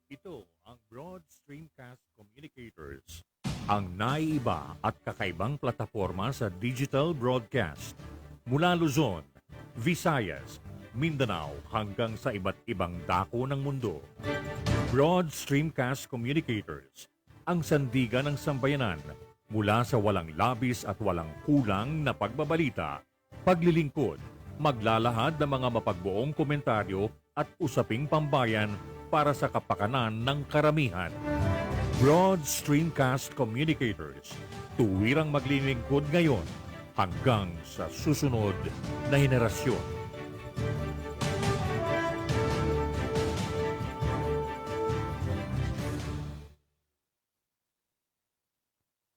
Ito ang Broad Streamcast Communicators, ang naiiba at kakaibang plataforma sa digital broadcast. Mula Luzon, Visayas, Mindanao hanggang sa iba't ibang dako ng mundo. Broad Streamcast Communicators, ang sandigan ng sambayanan mula sa walang labis at walang kulang na pagbabalita, paglilingkod, maglalahad ng mga mapagbuong komentaryo at usaping pambayan para sa kapakanan ng karamihan. Broad Streamcast Communicators, tuwirang maglilingkod ngayon hanggang sa susunod na henerasyon.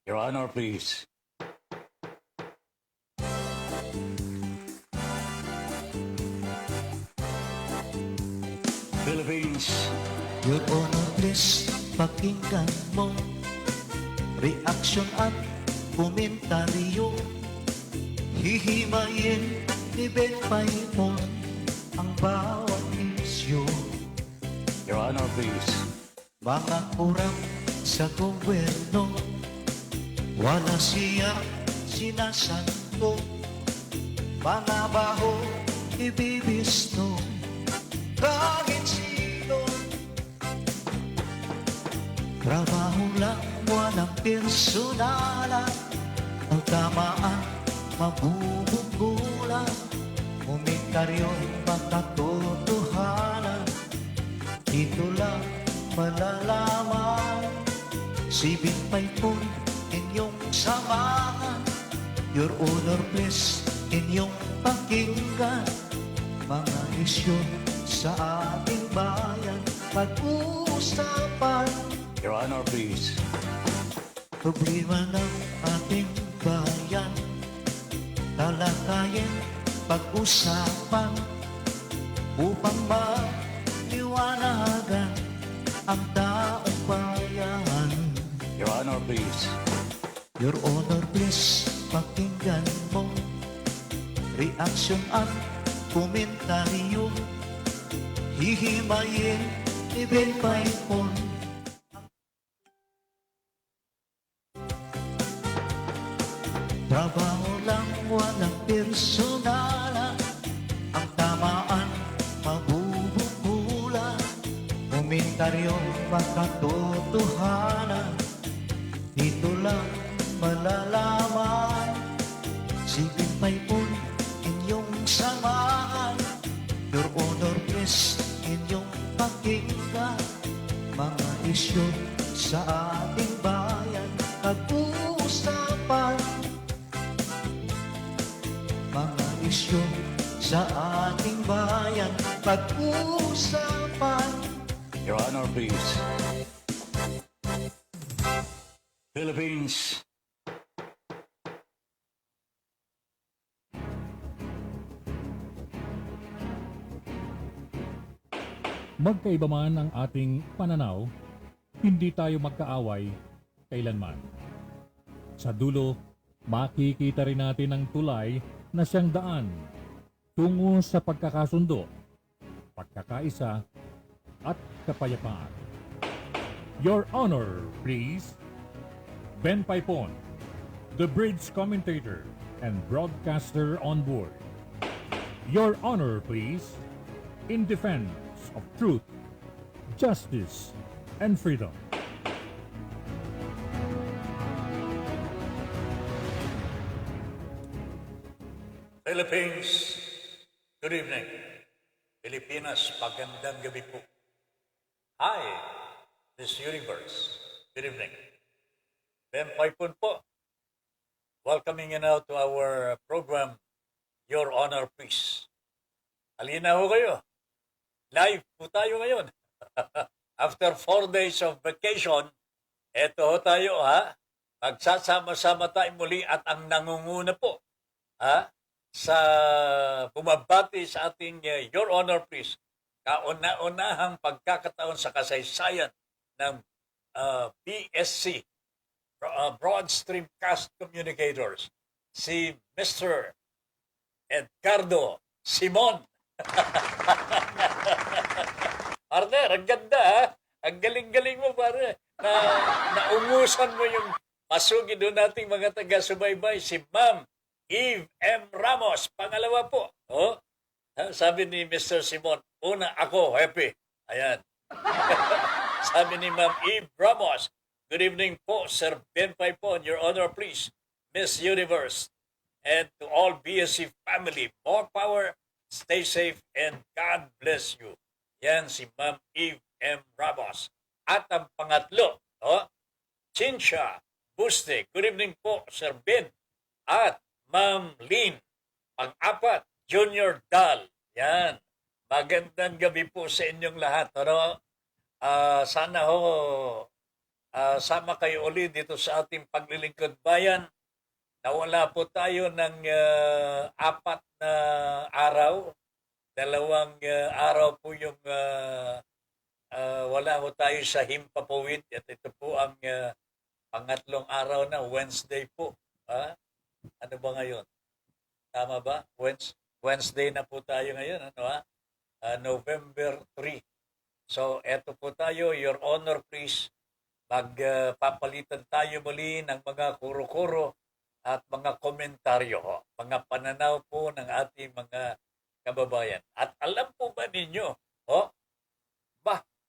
Your Honor, please. Philippines. Your Honor, please, pakinggan mo reaksyon at komentaryo. Hihimayin ni Ben Paimon ang bawat isyu. Your Honor, please. Mga kurang sa gobyerno, wala siya sinasanto. Mga baho ibibisto, kahit sino. Trabaho lang, walang personalan. Ang tamaan, mabubunggulan. Komentaryo'y makatotohanan. Dito lang malalaman. Si Binpay po inyong samahan. Your Honor, please, inyong pakinggan. Mga isyu sa ating bayan, pag-uusapan. Your Honor, please. Problema ng ating bayan, talakayin, pag-usapan, upang maliwanagan ang taong bayan. Your Honor, please. Your Honor, please, pakinggan mo reaksyon at komentaryo. Hihimayin ni Ben Paimon. Trabaho lang, walang personalan. Ang tamaan, mabubunggulan. Komentaryo, makatotohanan. Dito lang malalaman. Si Binpay po inyong samahan. Your Honor, please, inyong pakinggan. Mga isyu sa ating bayan, pag-uusapan. Mga isyu sa ating bayan, pag-uusapan. Your Honor, please. Philippines. Magkaiba man ang ating pananaw, hindi tayo magkaaway kailanman. Sa dulo, makikita rin natin ang tulay na siyang daan tungo sa pagkakasundo, pagkakaisa, at kapayapaan. Your Honor, please. Ben Paipon, the bridge commentator and broadcaster on board. Your Honor, please. In defense of truth, justice, and freedom. Philippines, good evening. Pilipinas, magandang gabi po. Hi, Miss Universe, good evening. Ben Paipon po, welcoming you now to our program, Your Honor, please. Halina ho kayo. Live po tayo ngayon. After 4 days of vacation, eto ho tayo ha. Magsasama-sama tayo muli at ang nangunguna po ha, sa bumabati sa ating Your Honor, please. Kauna-unahang pagkakataon sa kasaysayan ng BSC, Broad Streamcast Communicators, si Mr. Edgardo Simon. Partner, ang ganda ha. Ang galing-galing mo, pare. Naungusan mo yung masugi doon nating mga taga-subaybay, si Ma'am Eve M. Ramos. Pangalawa po, sabi ni Mr. Simon, una ako, happy. Ayan. Sabi ni Ma'am Eve Ramos, good evening po, Sir Ben Paipon, Your Honor, please. Miss Universe, and to all BSC family, more power, stay safe, and God bless you. Yan si Ma'am Eve M. Ramos. At ang pangatlo, Chincha Buste, good evening po, Sir Ben. At Ma'am Lynn. Pang-apat, Junior Dal. Yan. Magandang gabi po sa inyong lahat. Sana sama kayo ulit dito sa ating paglilingkod bayan. Nawala po tayo ng 4 na araw. 2 araw po yung wala ho tayo sa Himpapawid. At ito po ang pangatlong araw na Wednesday po. Ano ba ngayon? Tama ba? Wednesday na po tayo ngayon. November 3. So, eto po tayo, Your Honor, please. Magpapalitan tayo muli ng mga kuro-kuro at mga komentaryo, mga pananaw po ng ating mga kababayan. At alam po ba ninyo,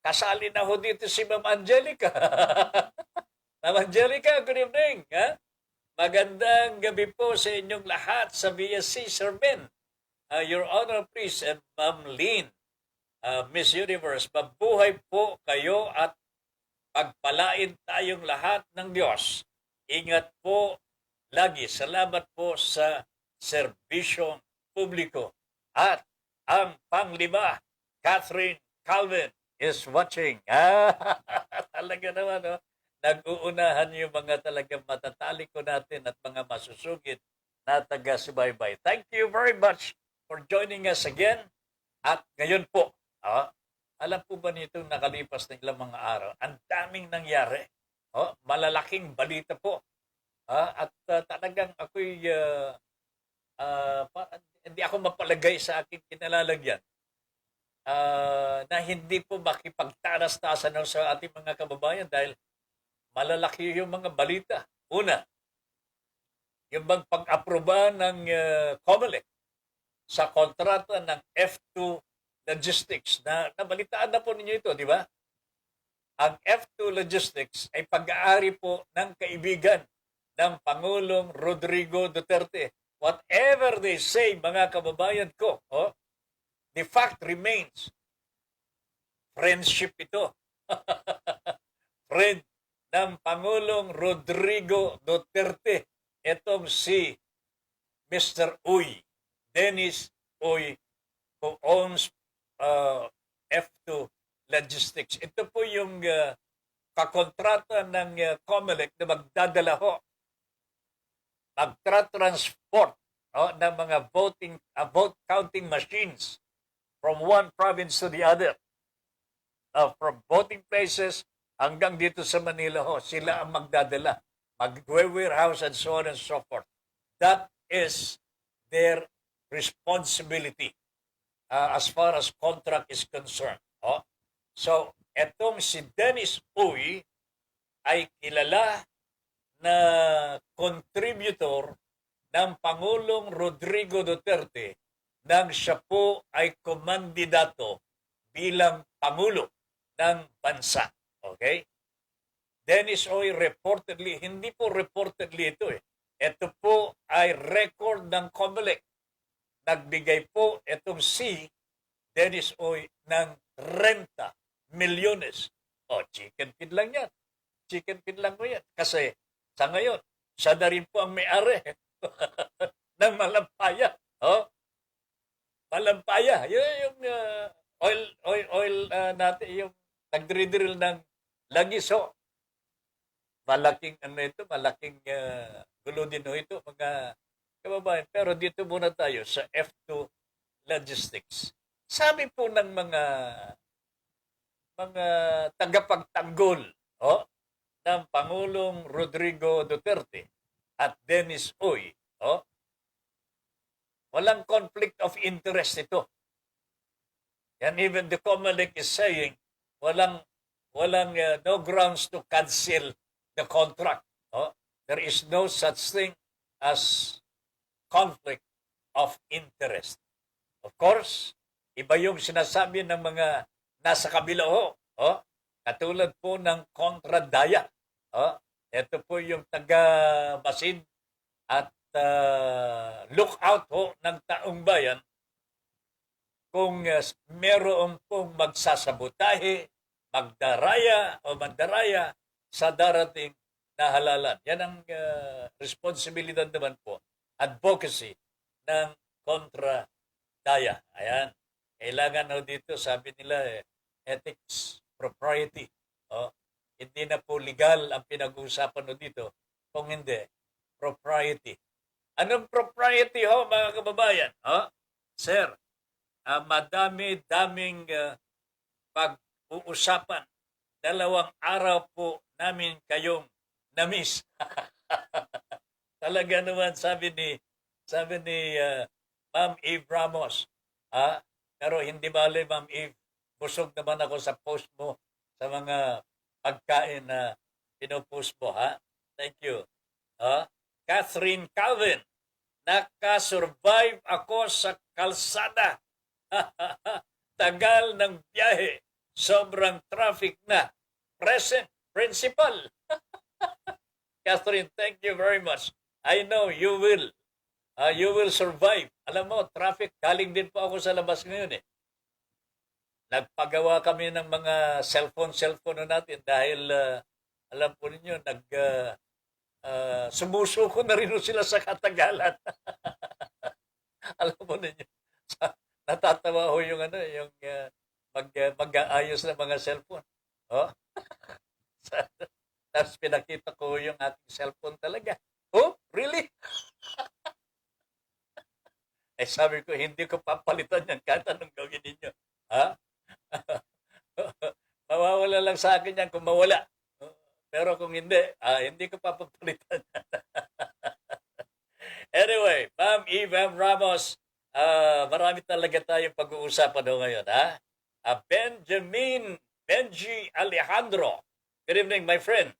kasali na ho dito si Ma'am Angelica. Ma'am Angelica, good evening. Magandang gabi po sa inyong lahat sa BSC, Sir Ben. Your Honor, please, and Ma'am Lynn, Miss Universe, mabuhay po kayo at pagpalain tayong lahat ng Diyos. Ingat po lagi. Salamat po sa serbisyong publiko. At ang panglima, Catherine Calvin is watching. Talaga naman, nag-uunahan yung mga talagang matataliko natin at mga masusugid na taga-subaybay. Thank you very much for joining us again. At ngayon po, alam po ba nitong nakalipas na ilang mga araw, ang daming nangyari. Malalaking balita po. At talagang ako'y hindi ako mapalagay sa aking kinalalagyan na hindi po makipagtaras-tasan sa ating mga kababayan dahil malalaki yung mga balita. Una, yung bang pag-aproba ng COMELEC sa kontrata ng F2 Logistics. Nabalitaan na po ninyo ito, di ba? Ang F2 Logistics ay pag-aari po ng kaibigan ng Pangulong Rodrigo Duterte. Whatever they say, mga kababayan ko, the fact remains, friendship ito. Friend ng Pangulong Rodrigo Duterte. Itong si Mr. Uy, Dennis Uy, who owns F2 Logistics. Ito po yung kakontrata ng COMELEC na magdadala ho, magtra-transport ng mga vote counting machines from one province to the other. From voting places hanggang dito sa Manila ho, sila ang magdadala. Mag-warehouse and so on and so forth. That is their responsibility as far as contract is concerned. So, etong si Dennis Uy ay kilala na contributor ng Pangulong Rodrigo Duterte nang siya po ay kumandidato bilang Pangulo ng bansa. Okay? Dennis Uy reportedly, hindi po reportedly ito Ito po ay record ng COMELEC. Nagbigay po itong si Dennis Uy ng 30 milyones. Chicken feed lang yan. Chicken feed lang mo yan. Kasi sa ngayon, siya na rin po ang may-ari ng Malampaya. Malampaya. Yung oil natin, yung nagdridrill ng Lagiso. Malaking malaking gulo din ito, mga kababayan. Pero dito muna tayo sa F2 Logistics. Sabi po ng mga tagapagtanggol ng Pangulong Rodrigo Duterte at Dennis Uy, walang conflict of interest ito. And even the COMELEC is saying walang walang no grounds to cancel the contract. Oh. There is no such thing as conflict of interest. Of course, iba yung sinasabi ng mga nasa kabila ho. Oh, katulad po ng kontradaya. Oh, ito po yung taga-Basin at lookout ho ng taong bayan kung meron pong magsasabotahe, magdaraya o mandaraya sa darating na halalan. Yan ang responsibilidad naman po, advocacy ng kontradaya. Ayan. Kailangan ho dito, sabi nila, ethics, propriety. Oh, hindi na po legal ang pinag-uusapan ho dito. Kung hindi, propriety. Anong propriety ho, mga kababayan? Oh, sir, madami-daming pag-uusapan. 2 araw po namin kayong na-miss. Talaga naman, sabi ni Ma'am Eve Ramos. Pero hindi bale, Ma'am Eve, busog naman ako sa post mo sa mga pagkain na pinupost mo, ha? Thank you. Catherine Calvin, nakasurvive ako sa kalsada. Tagal ng biyahe. Sobrang traffic na. Present, principal. Catherine, thank you very much. I know you will. You will survive. Alam mo, traffic, galing din po ako sa labas ngayon eh. Nagpagawa kami ng mga cellphone natin dahil alam po ninyo, sumusuko na rin sila sa katagalan. Alam mo ninyo, natatawa ho yung mag-aayos ng mga cellphone. Oh? Tapos pinakita ko yung ating cellphone talaga. Oh, really? Sabi ko, hindi ko papalitan yan kahit anong gawin ninyo. Ha? Mawawala lang sa akin yan kung mawala. Pero kung hindi, hindi ko papapalitan yan. Anyway, Ma'am Eve M. Ramos, marami talaga tayong pag-uusapan ho ngayon. Ha? Benji Alejandro. Good evening, my friend.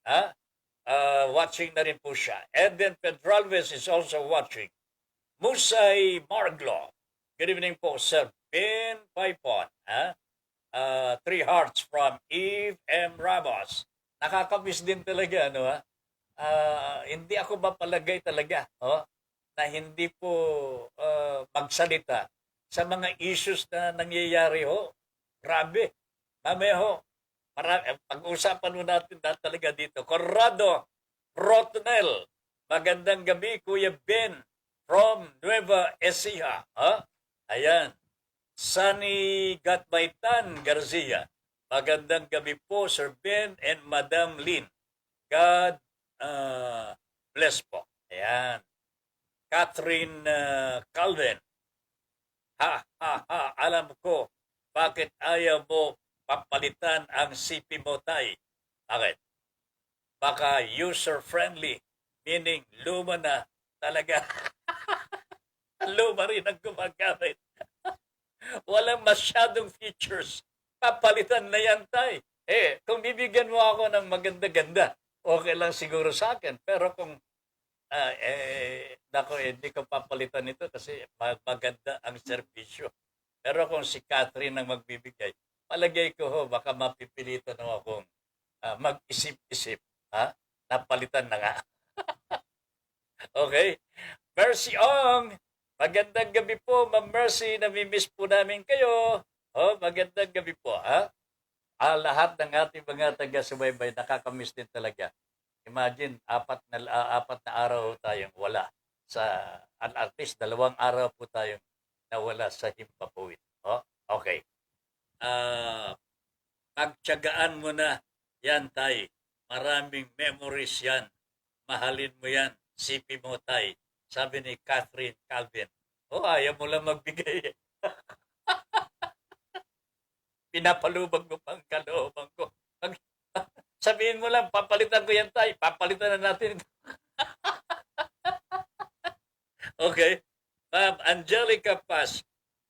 Watching na rin po siya. Eden Pedralves is also watching. Musay Marglo. Good evening po, Sir Ben Paipon. 3 hearts from Eve M. Ramos. Nakakamiss din talaga, ano ha? Hindi ako mapalagay talaga na hindi po magsalita sa mga issues na nangyayari ho. Grabe. Mamaya ho, pag-usapan mo natin talaga dito. Corrado Rotonel. Magandang gabi, Kuya Ben from Nueva Ecija. Ayan. Sunny Gatbaitan Garcia. Magandang gabi po, Sir Ben and Madam Lynn. God bless po. Ayan. Catherine Calvin. Alam ko bakit ayaw mo papalitan ang CP mo, tay. Bakit? Baka user-friendly, meaning luma na talaga. Luma rin ang gumagamit. Walang masyadong features. Papalitan na yan, tay. Kung bibigyan mo ako ng maganda-ganda, okay lang siguro sa akin. Pero kung hindi ko papalitan ito kasi maganda ang serbisyo. Pero kung si Catherine ang magbibigay, palagay ko ho, baka mapipilitan ho akong mag-isip-isip. Napalitan na nga. Okay? Mercy Ong! Magandang gabi po, Ma'am Mercy. Namimiss po namin kayo. Magandang gabi po. Lahat ng ating mga taga-subaybay, nakakamiss din talaga. Imagine, 4 na araw tayong wala. At least 2 araw po tayong nawala sa Himpapawid. Okay. Pagtiyagaan mo na yan, tay. Maraming memories yan. Mahalin mo yan. CP mo, tay. Sabi ni Catherine Calvin. Ayaw mo lang magbigay. Pinapalubag mo pang kalooban ko. Sabihin mo lang, papalitan ko yan, tay. Papalitan na natin. Okay. Ma'am Angelica Paz,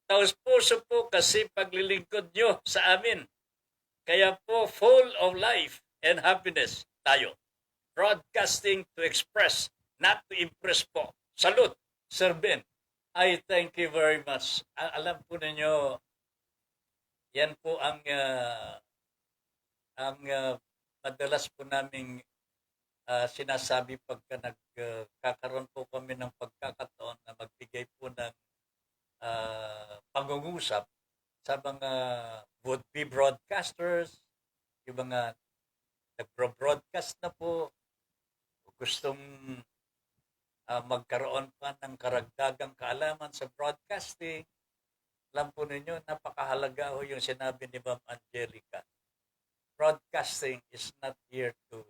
taos puso po kasi paglilingkod nyo sa amin. Kaya po, full of life and happiness tayo. Broadcasting to express, not to impress po. Salute, Sir Ben. I thank you very much. Alam po ninyo, yan po ang madalas po naming sinasabi pagka nagkakaroon po kami ng pagkakataon na magbigay po ng pangungusap sa mga would-be broadcasters, yung mga nagro-broadcast na po, gustong magkaroon pa ng karagdagang kaalaman sa broadcasting. Alam po ninyo, napakahalaga ho yung sinabi ni Ma'am Angelica. Broadcasting is not here to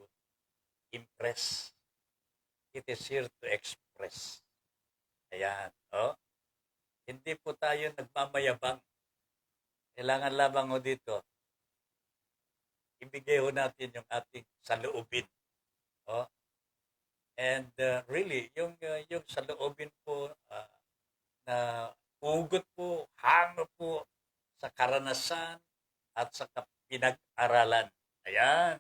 impress. It is here to express. Ayan. Oh. Hindi po tayo nagmamayabang. Kailangan lamang ho dito, ibigay ho natin yung ating saloobin. Oh. And really, yung saloobin po na ugot po, hango po sa karanasan at sa pinag-aralan. Ayan.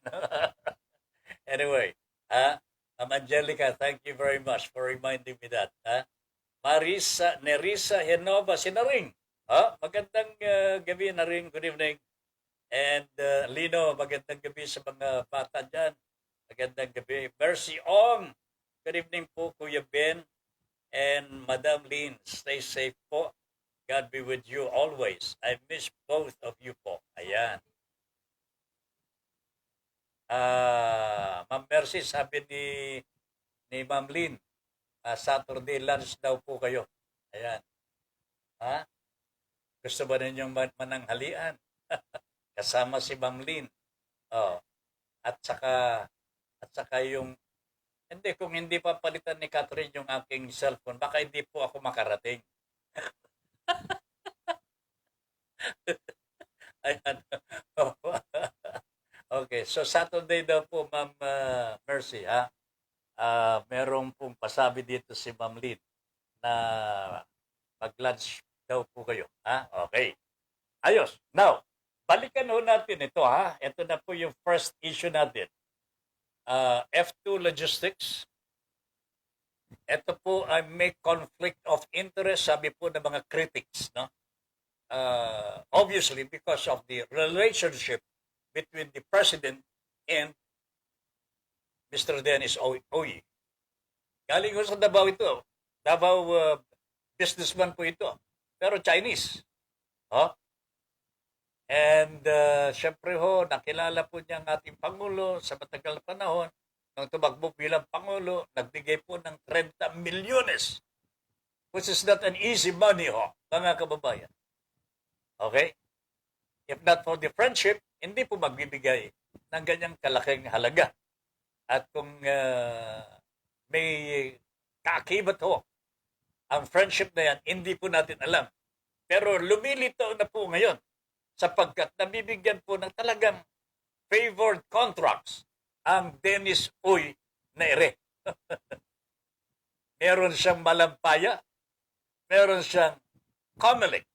Anyway, Ma'am Angelica, thank you very much for reminding me that. Nerissa Henova, si Naring. Magandang gabi, Naring. Good evening. And Lino, magandang gabi sa mga bata dyan. Magandang gabi. Mercy Ong. Good evening po, Kuya Ben. And Madam Lynn, stay safe po. God be with you always. I miss both of you po. Ayan. Ma'am Mercy, sabi ni Ma'am Lynn, Saturday lunch daw po kayo. Ayan. Gusto ba ninyong mananghalian? Kasama si Ma'am Lynn. Oh. At saka yung kung hindi pa palitan ni Catherine yung aking cellphone, baka hindi po ako makarating. Ayan. Okay, so Saturday daw po, Ma'am Mercy, merong pong pasabi dito si Ma'am Lynn na mag-lunch daw po kayo. Okay. Ayos. Now, balikan ho natin ito, Ito na po yung first issue natin. F2 Logistics. Ito po ay may conflict of interest, sabi po ng mga critics, no? Obviously, because of the relationship between the President and Mr. Dennis Oy. Galing ko sa Davao ito. Davao businessman po ito. Pero Chinese. And syempre ho, nakilala po niya ang ating Pangulo sa matagal na panahon. Nung tumakbo bilang Pangulo, nagbigay po ng 30 milyones. Which is not an easy money ho, mga kababayan. Okay? If not for the friendship, hindi po magbibigay ng ganyang kalaking halaga. At kung may kaakibat ho, ang friendship na yan, hindi po natin alam. Pero lumilitaw na po ngayon sapagkat nabibigyan po ng talagang favored contracts ang Dennis Uy na ere. Meron siyang Malampaya, meron siyang Comelec.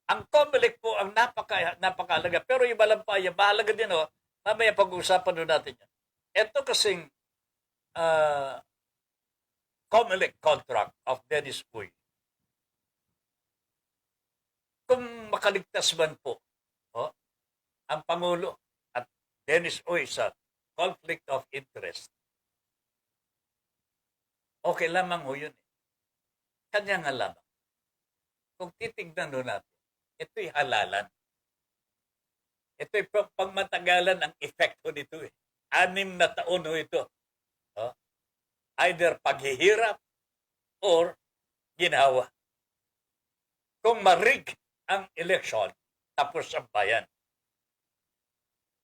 Ang Comelec po ang napakahalaga. Pero yung Malampaya, mahalaga din mamaya pag-uusapan doon natin yan. Ito kasing Comelec contract of Dennis Uy. Kung makaligtas man po ang Pangulo at Dennis Uy sa conflict of interest, okay lamang ho yun. Kanya nga lamang. Kung titignan ho natin, ito'y halalan. Ito'y pangmatagalan ang epekto nito. 6 na taon ho ito. Either paghihirap or ginawa. Kung marig ang eleksyon, tapos ang bayan.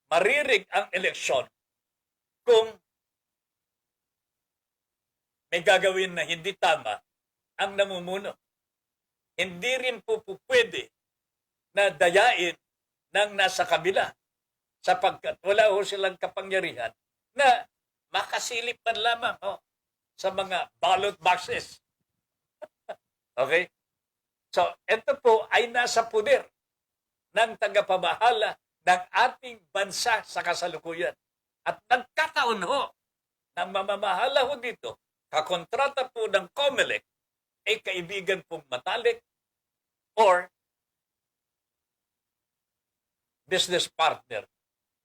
Maririg ang eleksyon kung may gagawin na hindi tama ang namumuno. Hindi rin po pwede na dayain ng nasa kabila sapagkat wala ho silang kapangyarihan na makasilip man lamang sa mga ballot boxes. Okay? So, ito po ay nasa puder ng tagapamahala ng ating bansa sa kasalukuyan. At nagkataon ho, ng mamamahala ho dito, kakontrata po ng COMELEC ay kaibigan pong matalik or business partner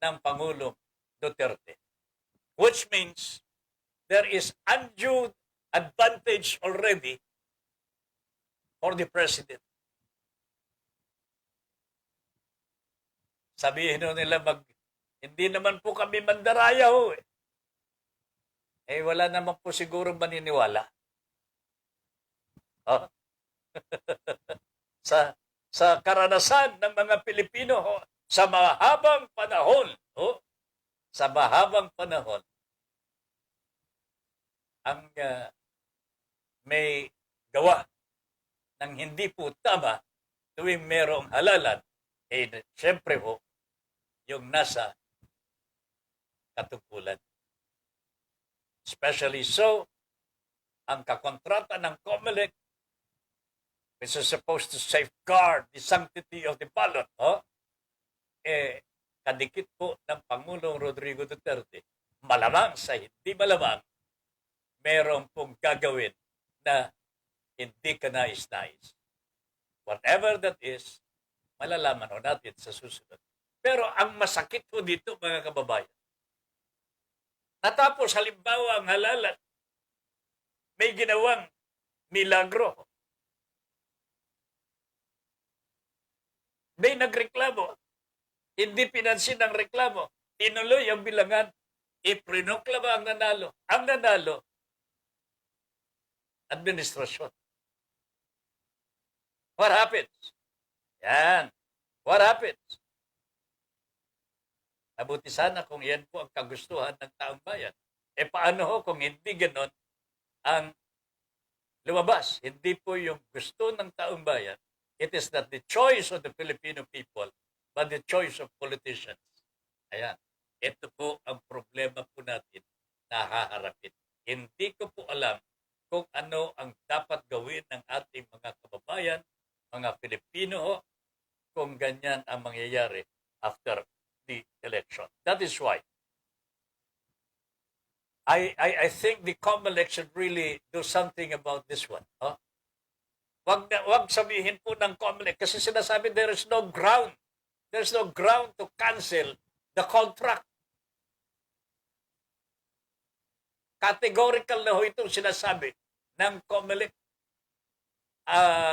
ng Pangulong Duterte. Which means there is undue advantage already for the President. Sabihin nila hindi naman po kami mandaraya ho eh. Eh wala naman po siguro maniniwala. Oh. sa karanasan ng mga Pilipino ho, sa mahabang panahon, sa mahabang panahon, ang may gawa ng hindi po tama tuwing merong halalan, eh siyempre po, yung nasa katungkulan. Especially so, ang kakontrata ng COMELEC, which is supposed to safeguard the sanctity of the ballot, kadikit po ng Pangulong Rodrigo Duterte, malamang sa hindi malamang, merong pong gagawin na hindi ka nais-nais. Whatever that is, malalaman ho natin sa susunod. Pero ang masakit po dito, mga kababayan, natapos halimbawa ang halalan, may ginawang milagro. May nagreklamo. Hindi pinansin ang reklamo. Tinuloy ang bilangan. Iprinoklama ang nanalo. Ang nanalo, administrasyon. What happens? Yan. What happens? Mabuti sana kung yan po ang kagustuhan ng taong bayan. Eh paano ho kung hindi ganon ang lumabas? Hindi po yung gusto ng taong bayan. It is not the choice of the Filipino people, but the choice of politicians. Ayan. Ito po ang problema po natin na haharapin. Hindi ko po alam kung ano ang dapat gawin ng ating mga kababayan, mga Pilipino ho, kung ganyan ang mangyayari after the election. That is why I think the COMELEC should really do something about this one. Huh? Wag sabihin po ng COMELEC kasi sinasabi there is no ground. There's no ground to cancel the contract. Categorical na ho itong sinasabi ng COMELEC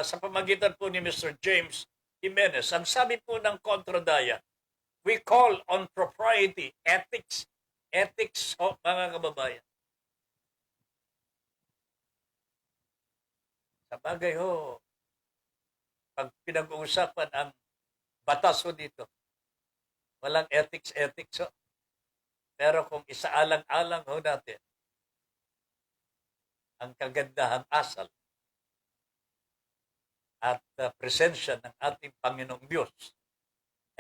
sa pamagitan po ni Mr. James Jimenez. Ang sabi po ng Contradaya, we call on propriety, ethics, mga kababayan. Sa bagay ho, pag pinag-uusapan ang batas ho dito, walang ethics ho. Pero kung isaalang-alang ho natin, ang kagandahang asal at presensya ng ating Panginoong Diyos,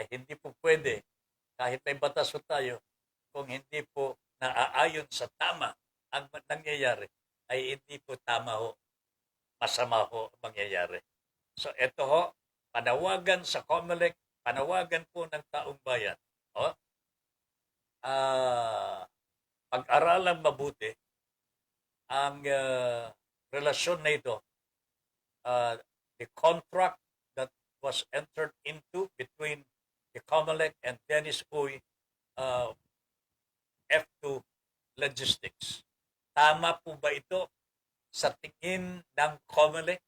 ay hindi po pwede, kahit may batas ho tayo, kung hindi po naaayon sa tama ang nangyayari, ay hindi po tama ho, masama ho ang mangyayari. So ito ho, panawagan sa COMELEC, panawagan po ng taong bayan. Pag-aralang mabuti ang relasyon na ito, the contract that was entered into between the COMELEC and Dennis Uy, F2 Logistics. Tama po ba ito sa tingin ng COMELEC?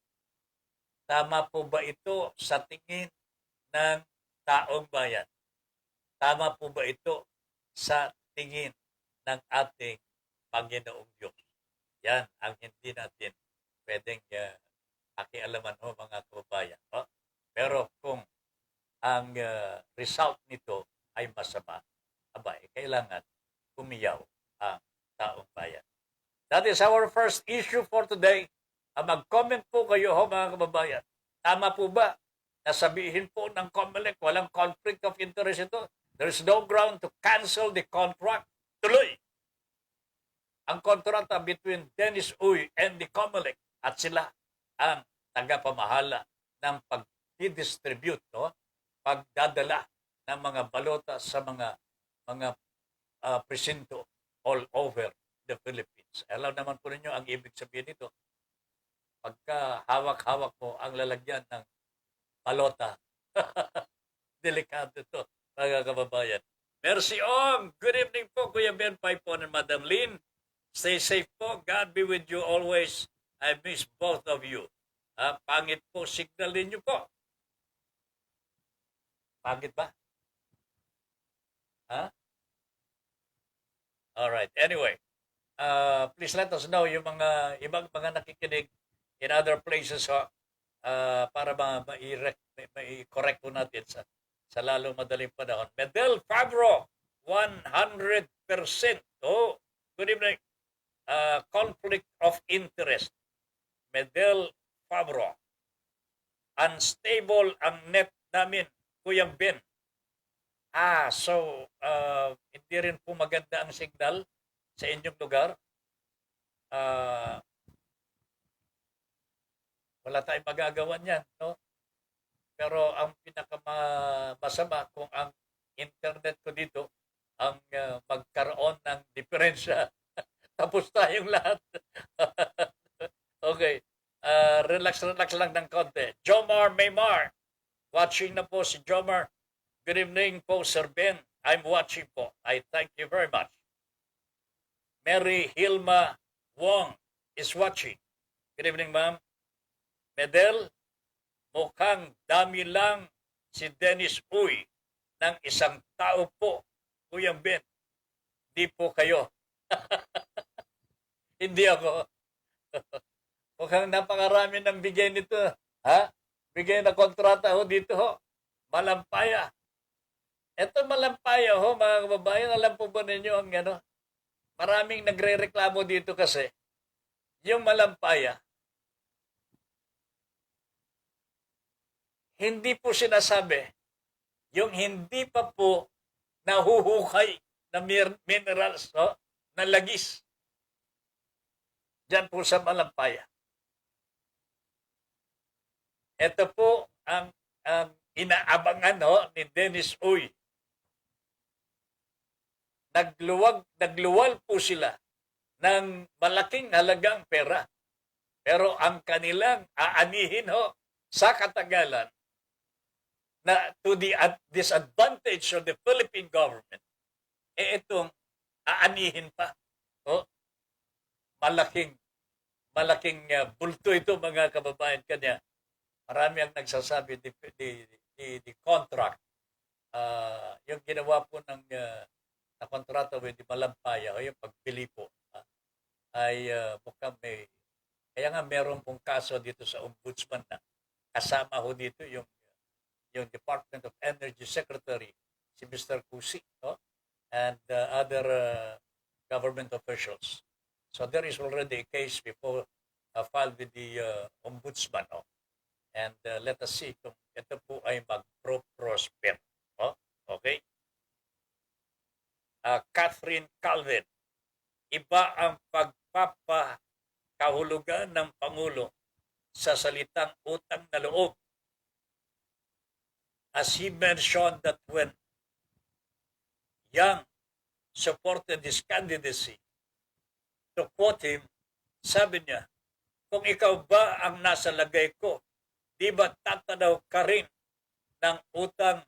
Tama po ba ito sa tingin ng taong bayan? Tama po ba ito sa tingin ng ating Panginoong Diyos? Yan ang hindi natin pwedeng pakialaman ho, mga kababayan. Pero kung ang result nito ay masama, kailangan umiyaw ang taong bayan. That is our first issue for today. Mag-comment po kayo ho, mga kababayan. Tama po ba na sabihin po ng COMELEC walang conflict of interest ito? There is no ground to cancel the contract. Tuloy ang kontrata between Dennis Uy and the COMELEC at sila ang tagapamahala ng pag-distribute, pagdadala ng mga balota sa mga presinto all over the Philippines. Alam naman po ninyo ang ibig sabihin nito. Pagka hawak-hawak mo ang lalagyan ng balota, delikado to, mga kababayan. Merci Ong! Good evening po, Kuya Ben Paipon and Madam Lynn. Stay safe po. God be with you always. I miss both of you. Pangit po, signal ninyo po. Pangit ba? Ha? Alright. Anyway, please let us know yung mga ibang mga nakikinig in other places para mai-correct po natin sa lalo madaling panahon. Medel Fabro, 100%. Oh, good evening. Conflict of interest. Medel Fabro. Unstable ang net namin, Kuya Ben. So hindi rin po maganda ang signal sa inyong lugar. Wala tayong magagawa niyan, no? Pero ang pinakamasama kung ang internet ko dito ang magkaroon ng diferensya. Tapos tayong lahat. Okay. Relax lang ng konti. Jomar Maymar. Watching na po si Jomar. Good evening po, Sir Ben. I'm watching po. I thank you very much. Mary Hilma Wong is watching. Good evening, ma'am. Medel, mukhang dami lang si Dennis Uy ng isang tao po, Kuya Ben. Di po kayo. Hindi ako. Mukhang napakarami ng bigay nito. Ha? Bigay na kontrata ho dito ho. Malampaya. Ito malampaya ho, mga kababayan. Alam po ba ninyo ang ano? Maraming nagre-reklamo dito kasi yung malampaya, hindi po sinasabi yung hindi pa po nahuhukay na minerals, no? Na lagis. Diyan po sa malampaya. Ito po ang inaabangan ni Dennis Uy. Nagluwal po sila ng malaking halagang pera. Pero ang kanilang aanihin sa katagalan na to the disadvantage of the Philippine government, itong aanihin pa. Malaking bulto ito, mga kababayan. Kanya marami ang nagsasabi the contract, yung ginawa po ng na kontrata with the Malampaya o yung pagbili po ay mukhang may, kaya nga meron pong kaso dito sa ombudsman na kasama ho dito yung Department of Energy Secretary si Mr. Cusi, and other government officials. So there is already a case before filed with the ombudsman, and let us see kung ito po ay mag-prosper. Okay? Catherine Calvin, iba ang pagpapakahulugan ng Pangulo sa salitang utang na loob. As he mentioned that when Yang supported his candidacy, to quote him, sabi niya, kung ikaw ba ang nasa lagay ko, di ba tatanaw ka rin ng utang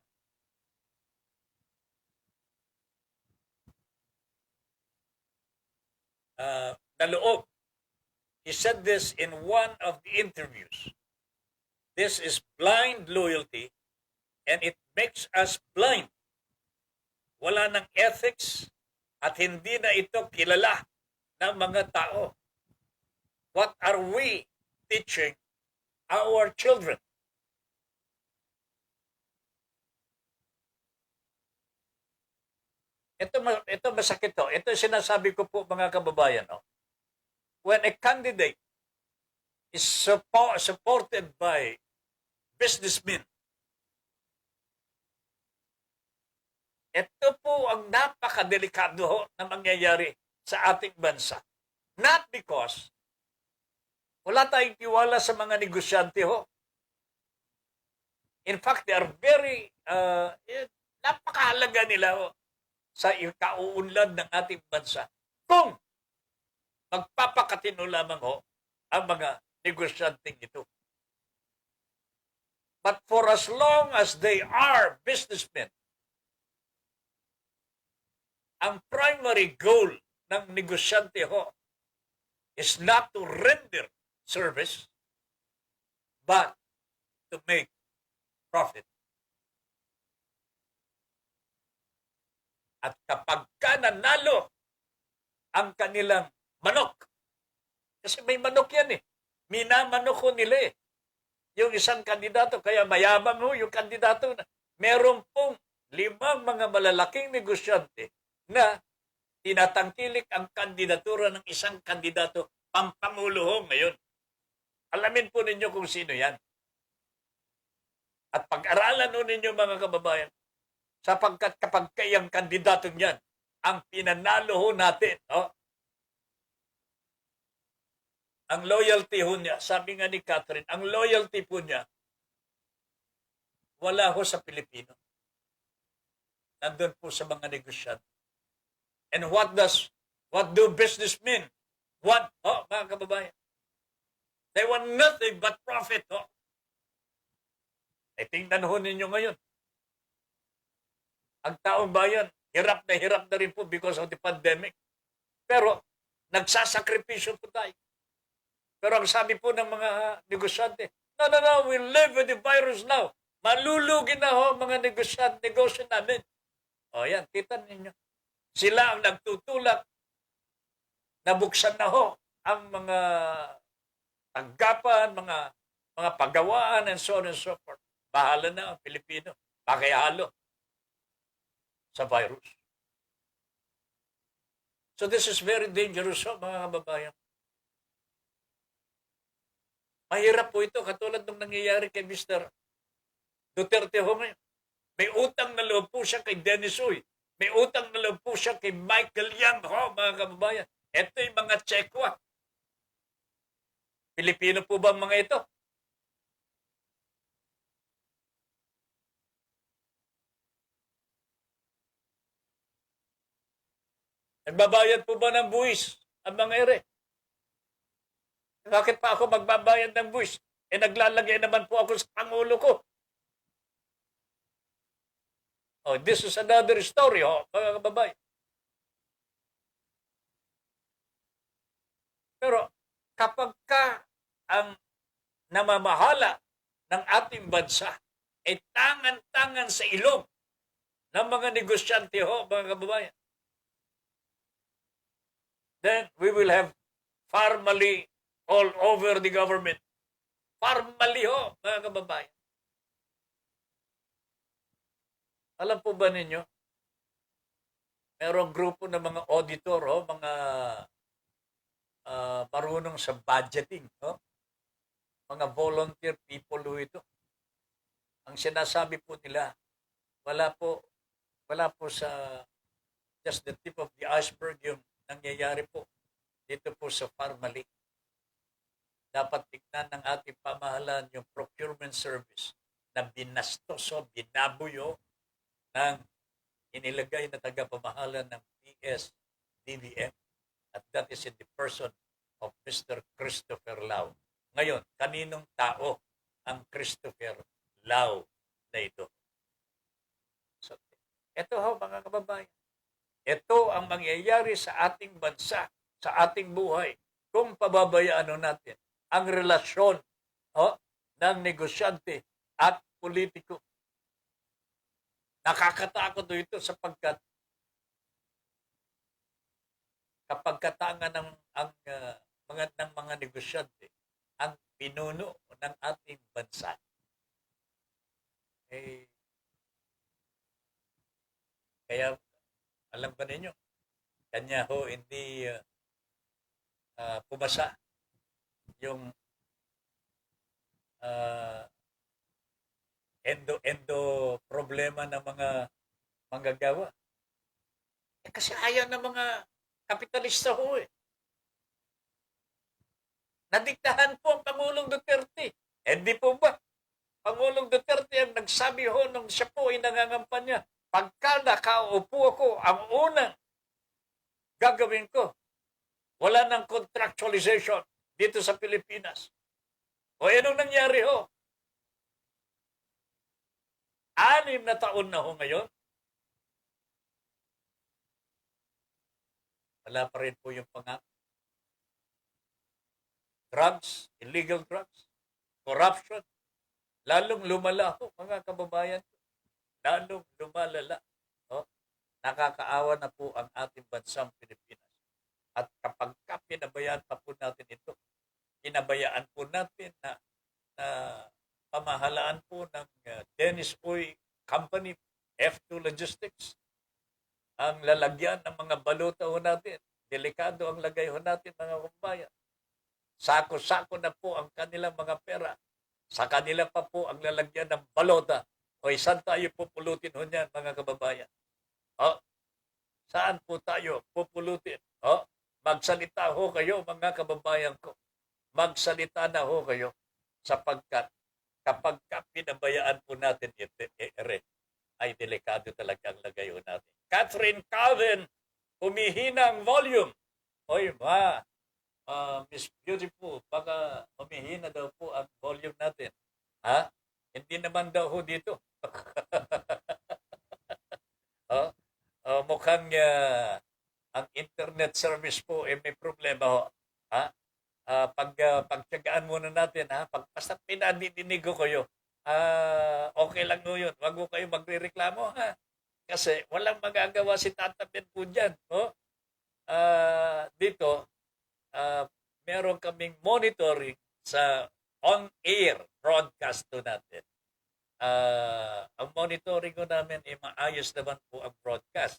na loob? He said this in one of the interviews. This is blind loyalty and it makes us blind. Wala ng ethics at hindi na ito kilala ng mga tao. What are we teaching our children? Ito masakit to. Ito sinasabi ko po, mga kababayan. When a candidate is supported by businessmen, ito po ang napakadelikado na mangyayari sa ating bansa. Not because wala tayong tiwala sa mga negosyante ho. In fact, they are very, Napakahalaga nila sa ikauunlad ng ating bansa. Kung magpapakatino lamang ang mga negosyanteng ito. But for as long as they are businessmen, ang primary goal ng negosyante is not to render service, but to make profit. At kapag ka nanalo ang kanilang manok, kasi may manok yan minamanok nila yung isang kandidato, kaya mayabang yung kandidato na meron pong 5 mga malalaking negosyante na tinatangkilik ang kandidatura ng isang kandidato pampangulo ngayon. Alamin po ninyo kung sino yan. At pag-aralan ninyo mga kababayan, sapagkat kapag kayang kandidato niyan, ang pinanalo natin, ang loyalty niya, sabi nga ni Catherine, ang loyalty po niya, wala sa Pilipino. Nandun po sa mga negosyante. And what do businessmen want, mga kababayan? They want nothing but profit, Ay tingnan ninyo ngayon. Ang taong bayan, hirap na rin po because of the pandemic. Pero, nagsasakripisyo po tayo. Pero ang sabi po ng mga negosyante, no, we live with the virus now. Malulugi na mga negosyo namin. Yan, kita ninyo. Sila ang nagtutulak. Nabuksan na ang mga tanggapan, mga pagawaan, and so on and so forth. Bahala na ang Pilipino. Pakihalo sa virus. So this is very dangerous, mga kababayan. Mahirap po ito, katulad ng nangyayari kay Mr. Duterte ngayon. May utang na loob po siya kay Dennis Uy. May utang na loob po siya kay Michael Yang, mga kababayan. Ito yung mga Tsekwa. Pilipino po ba mga ito? Nagbabayad po ba ng buwis ang mga ere? Bakit pa ako magbabayad ng buwis? Naglalagay naman po ako sa Pangulo ko. This is another story, mga kababayan. Pero kapag ang namamahala ng ating bansa ay tangan-tangan sa ilong ng mga negosyante, mga kababayan, then we will have formally all over the government. Formally, mga kababayan. Alam po ba ninyo, merong grupo ng mga auditor, mga marunong sa budgeting, mga volunteer people ito. Ang sinasabi po nila, wala po sa just the tip of the iceberg yung nangyayari po dito po sa Farmally. Dapat tignan ng ating pamahalaan yung procurement service na binastos binabuyo ng inilagay na tagapamahala ng PS-DBM, at that is in the person of Mr. Christopher Lau. Ngayon, kaninong tao ang Christopher Lau na ito? So, ito mga kababayan. Ito ang mangyayari sa ating bansa, sa ating buhay, kung pababayaan natin ang relasyon ng negosyante at politiko. Nakakatakot ito sapagkat kapag katangan ng mga negosyante ang pinuno ng ating bansa, kaya alam ba ninyo, kanya hindi pumasa yung endo problema ng mga manggagawa. Kasi ayaw ng mga kapitalista Nadiktahan po ang Pangulong Duterte. Hindi po ba? Pangulong Duterte ang nagsabi nung siya po ay nangangampanya. Pag nakaupo ako, ang unang gagawin ko, wala ng contractualization dito sa Pilipinas. O anong nangyari ho? 6 na taon na ho ngayon. Wala pa rin po yung pangako. Drugs, illegal drugs, corruption, lalong lumala ho, mga kababayan. Lalong lumalala. No? Nakakaawa na po ang ating bansang Pilipinas. At kapag pinabayaan pa po natin ito, pinabayaan po natin na pamahalaan po ng Dennis Uy Company, F2 Logistics, ang lalagyan ng mga balota ho natin. Delikado ang lagay ho natin, mga kumbayan. Sako-sako na po ang kanilang mga pera. Sa kanila pa po ang lalagyan ng balota. O saan tayo pupulutin ho niyan, mga kababayan? O, saan po tayo pupulutin? O, magsalita ho kayo, mga kababayan ko. Magsalita na ho kayo sapagkat kapag pinabayaan po natin ito, ay delikado talaga ang lagay ho natin. Catherine Calvin, humihina ang volume. Oy, Miss Beautiful, baka humihina daw po ang volume natin. Ha? Hindi naman daw ho dito. Mukhang ang internet service po may problema ho. Ha? Pagtyagaan muna natin, ha? Basta pinadidinig ko kayo, okay lang ho yun. Huwag ko kayo magre-reklamo, ha? Kasi walang magagawa si Tata Ben po dyan. Oh? Dito, meron kaming monitoring sa on-air broadcast to natin. Ang monitoring ko namin ay maayos naman po ang broadcast.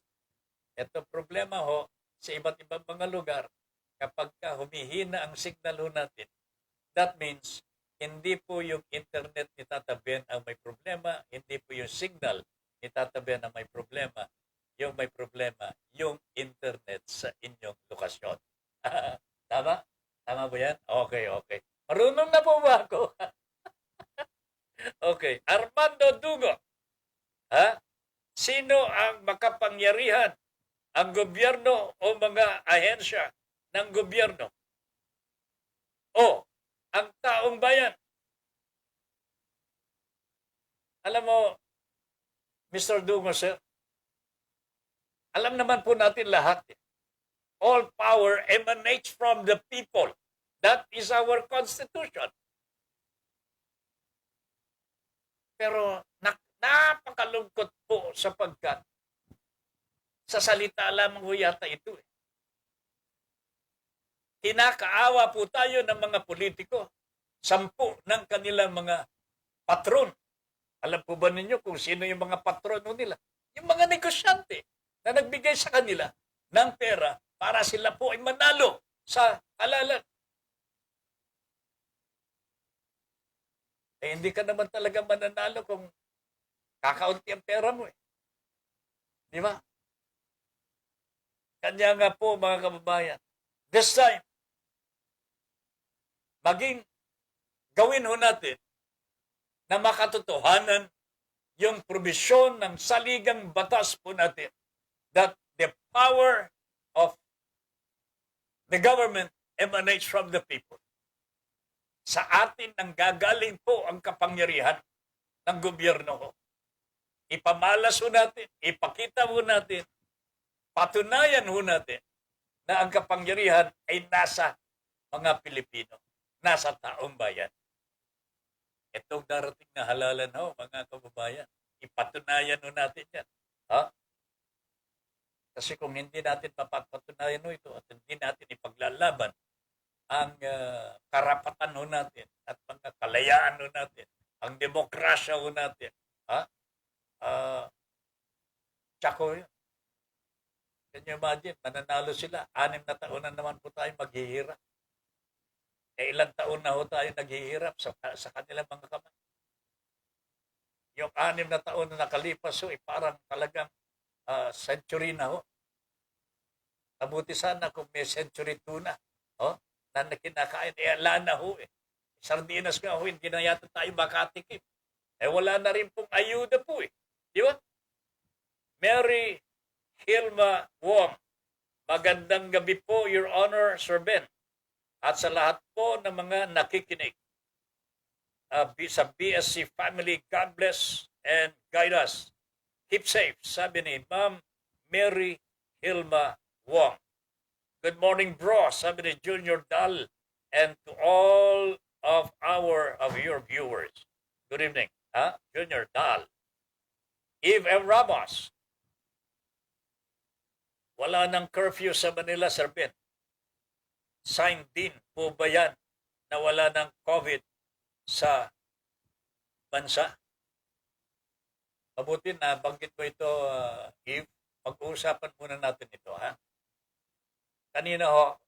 Ito problema ho, sa iba't ibang mga lugar, kapag humihina ang signal ho natin, that means hindi po yung internet ni Tata Ben ang may problema, hindi po yung signal ni Tata Ben ang may problema. Yung may problema, yung internet sa inyong lokasyon. Tama? Tama ba yan? Okay. Marunong na po ba ako? Okay. Armando Dugo. Ha? Sino ang makapangyarihan? Ang gobyerno o mga ahensya ng gobyerno? O ang taong bayan? Alam mo, Mr. Dugo, sir, alam naman po natin lahat. All power emanates from the people. That is our constitution. Pero napakalungkot po sapagkat sa salita lamang ho yata ito. Kinakaawa po tayo ng mga politiko. 10 ng kanilang mga patron. Alam po ba ninyo kung sino yung mga patrono nila? Yung mga negosyante na nagbigay sa kanila ng pera para sila po ay manalo sa halalan. Hindi ka naman talaga mananalo kung kakaunti ang pera mo. Di ba? Kanya nga po, mga kababayan, this time, gawin ho natin na makatotohanan yung probisyon ng saligang batas po natin that the power of the government emanates from the people. Sa atin ang gagaling po ang kapangyarihan ng gobyerno ho. Ipamalas ho natin, ipakita ho natin, patunayan ho natin na ang kapangyarihan ay nasa mga Pilipino, nasa taong bayan. Itong darating na halalan ho, mga kababayan, ipatunayan ho natin yan. Ha? Kasi kung hindi natin mapapatunayan ho ito at hindi natin ipaglalaban ang karapatan ho natin at mga kalayaan ho natin, ang demokrasya ho natin, ha? Tsako yun. Can you imagine, mananalo sila, 6 na taon na naman po tayo maghihirap. Ilang taon na ho tayo naghihirap sa kanilang mga kamay. Yung 6 na taon na nakalipas ho, parang talagang century na ho. Mabuti sana kung may century 2 na. Oh? Na kinakain, ala na ho eh. Sardinas nga ho, hindi na yata tayo makatikim. Wala na rin pong ayuda po eh. Di ba? Mary Hilma Wong. Magandang gabi po, Your Honor, Sir Ben. At sa lahat po ng mga nakikinig sa BSC family, God bless and guide us. Keep safe, sabi ni Ma'am Mary Hilma Wong. Good morning, bro, sabi ni Junior Dal, and to all of your viewers. Good evening, Junior Dal. Eve M. Ramos. Wala ng curfew sa Manila, Sir Ben. Sign din po ba yan na wala ng COVID sa bansa? Mabuti na banggit mo ito, Eve. Pag-uusapan muna natin ito, ha? Kanina ho,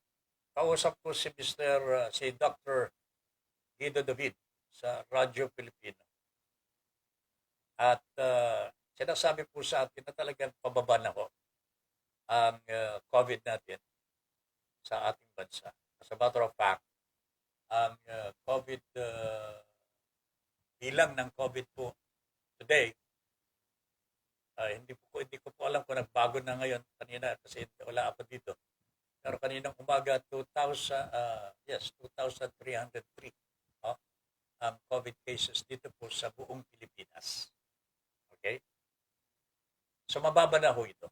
kausap ko si si Dr. Guido David sa Radyo Pilipino. At sinasabi po sa atin na talagang pababa na ho ang COVID natin sa ating bansa. As a matter of fact, ang COVID, bilang ng COVID po today, hindi ko po alam kung nagbago na ngayon kanina kasi wala ako dito. Pero kaninang umaga 2,303 ang COVID cases dito po sa buong Pilipinas. Okay? So mababa na ho ito.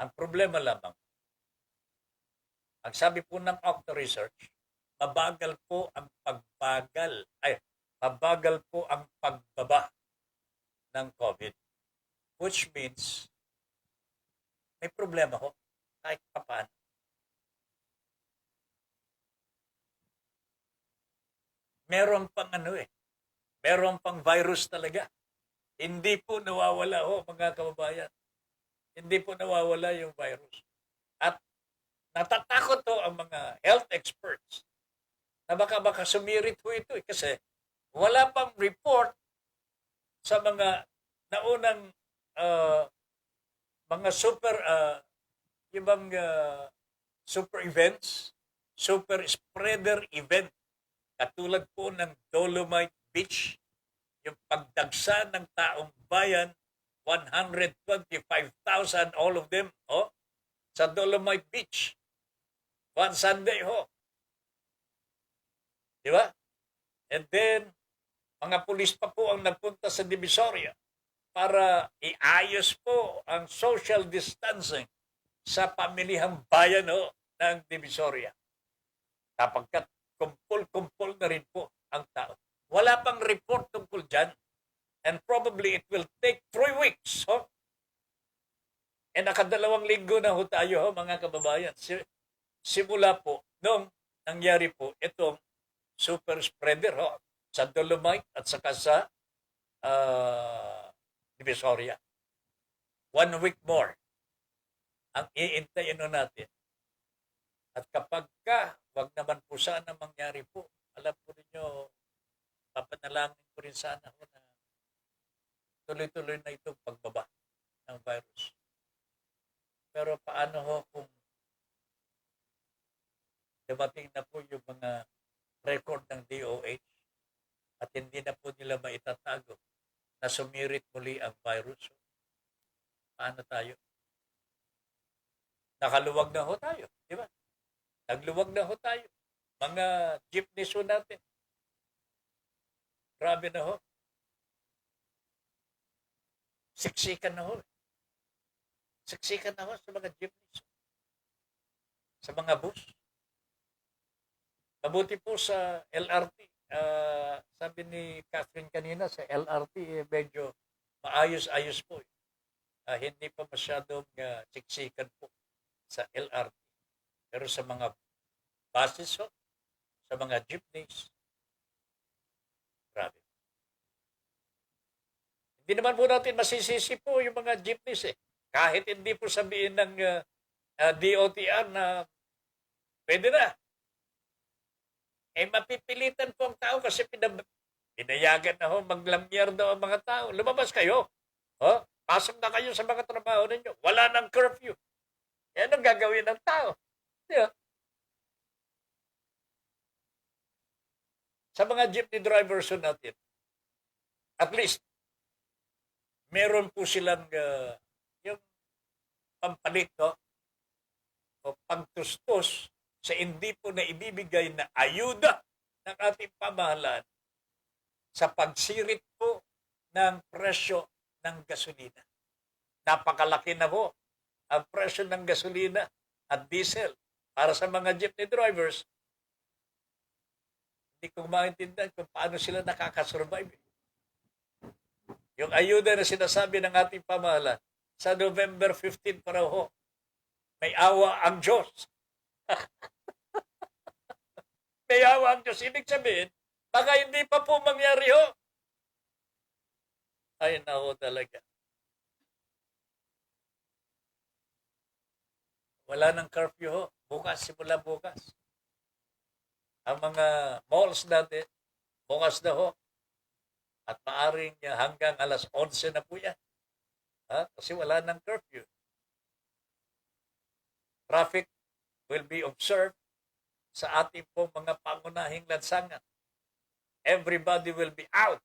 Ang problema lamang, ang sabi po ng Octo Research, mabagal po ang pagbaba ng COVID. Which means, may problema ho, kahit papaano. Meron pang meron pang virus talaga. Hindi po nawawala ho, mga kababayan. Hindi po nawawala yung virus. At natatakot to ang mga health experts na baka sumirit ho ito kasi wala pang report sa mga naunang mga super super events, super spreader event katulad po ng Dolomite Beach, yung pagdagsa ng taong bayan, 125,000 all of them sa Dolomite Beach one Sunday ho. Di ba? And then mga pulis pa po ang nagpunta sa Divisoria para iayos po ang social distancing sa pamilihang bayan ng Divisoria. Kapagkat kumpul-kumpul na rin po ang tao. Wala pang report tungkol dyan. And probably it will take 3 weeks. And nakadalawang linggo na ho tayo, mga kababayan. Simula po, nung nangyari po itong super spreader sa Dolomite at saka sa Divisoria. 1 week more ang iintayin natin. At kapag wag naman po sana mangyari po, alam po ninyo, papanalangin ko rin sana ho na tuloy-tuloy na itong pagbaba ng virus. Pero paano ho kung dumating na po yung mga record ng DOH at hindi na po nila maitatago na sumirit muli ang virus? Paano tayo? Nakaluwag na ho tayo, di ba? Nagluwag na ho tayo. Mga jeepneys ho natin. Grabe na ho. Siksikan na ho. Siksikan na ho sa mga jeepneys. Sa mga bus. Mabuti po sa LRT. Sabi ni Catherine kanina, sa LRT, medyo maayos-ayos po. Hindi pa masyadong siksikan po sa LRT. Pero sa mga buses, sa mga jeepneys, grabe. Hindi naman po natin masisisi po yung mga jeepneys Kahit hindi po sabihin ng DOTR na pwede na. Mapipilitan po ang tao kasi pinayagan na maglamyar daw ang mga tao. Lumabas kayo. Pasok na kayo sa mga trabaho ninyo. Wala nang curfew. Yan ang gagawin ng tao. Yeah. Sa mga jeepney drivers natin, at least, meron po silang yung pampalit, no? O pagtustos sa hindi po na ibibigay na ayuda ng ating pamahalaan sa pagsirit po ng presyo ng gasolina. Napakalaki na po ang presyo ng gasolina at diesel para sa mga jeepney drivers. Hindi ko maintindihan kung paano sila nakakasurvive. Yung ayuda na sinasabi ng ating pamahalaan sa November 15 para ho, may awa ang Diyos. May awa ang Diyos. Ibig sabihin, baka hindi pa po mangyari ho. Ay, nako talaga. Wala ng curfew ho. Bukas, simula bukas. Ang mga malls natin, bukas na ho. At maaring hanggang alas 11 na po yan. Kasi wala ng curfew. Traffic will be observed sa ating pong mga pangunahing lansangan. Everybody will be out.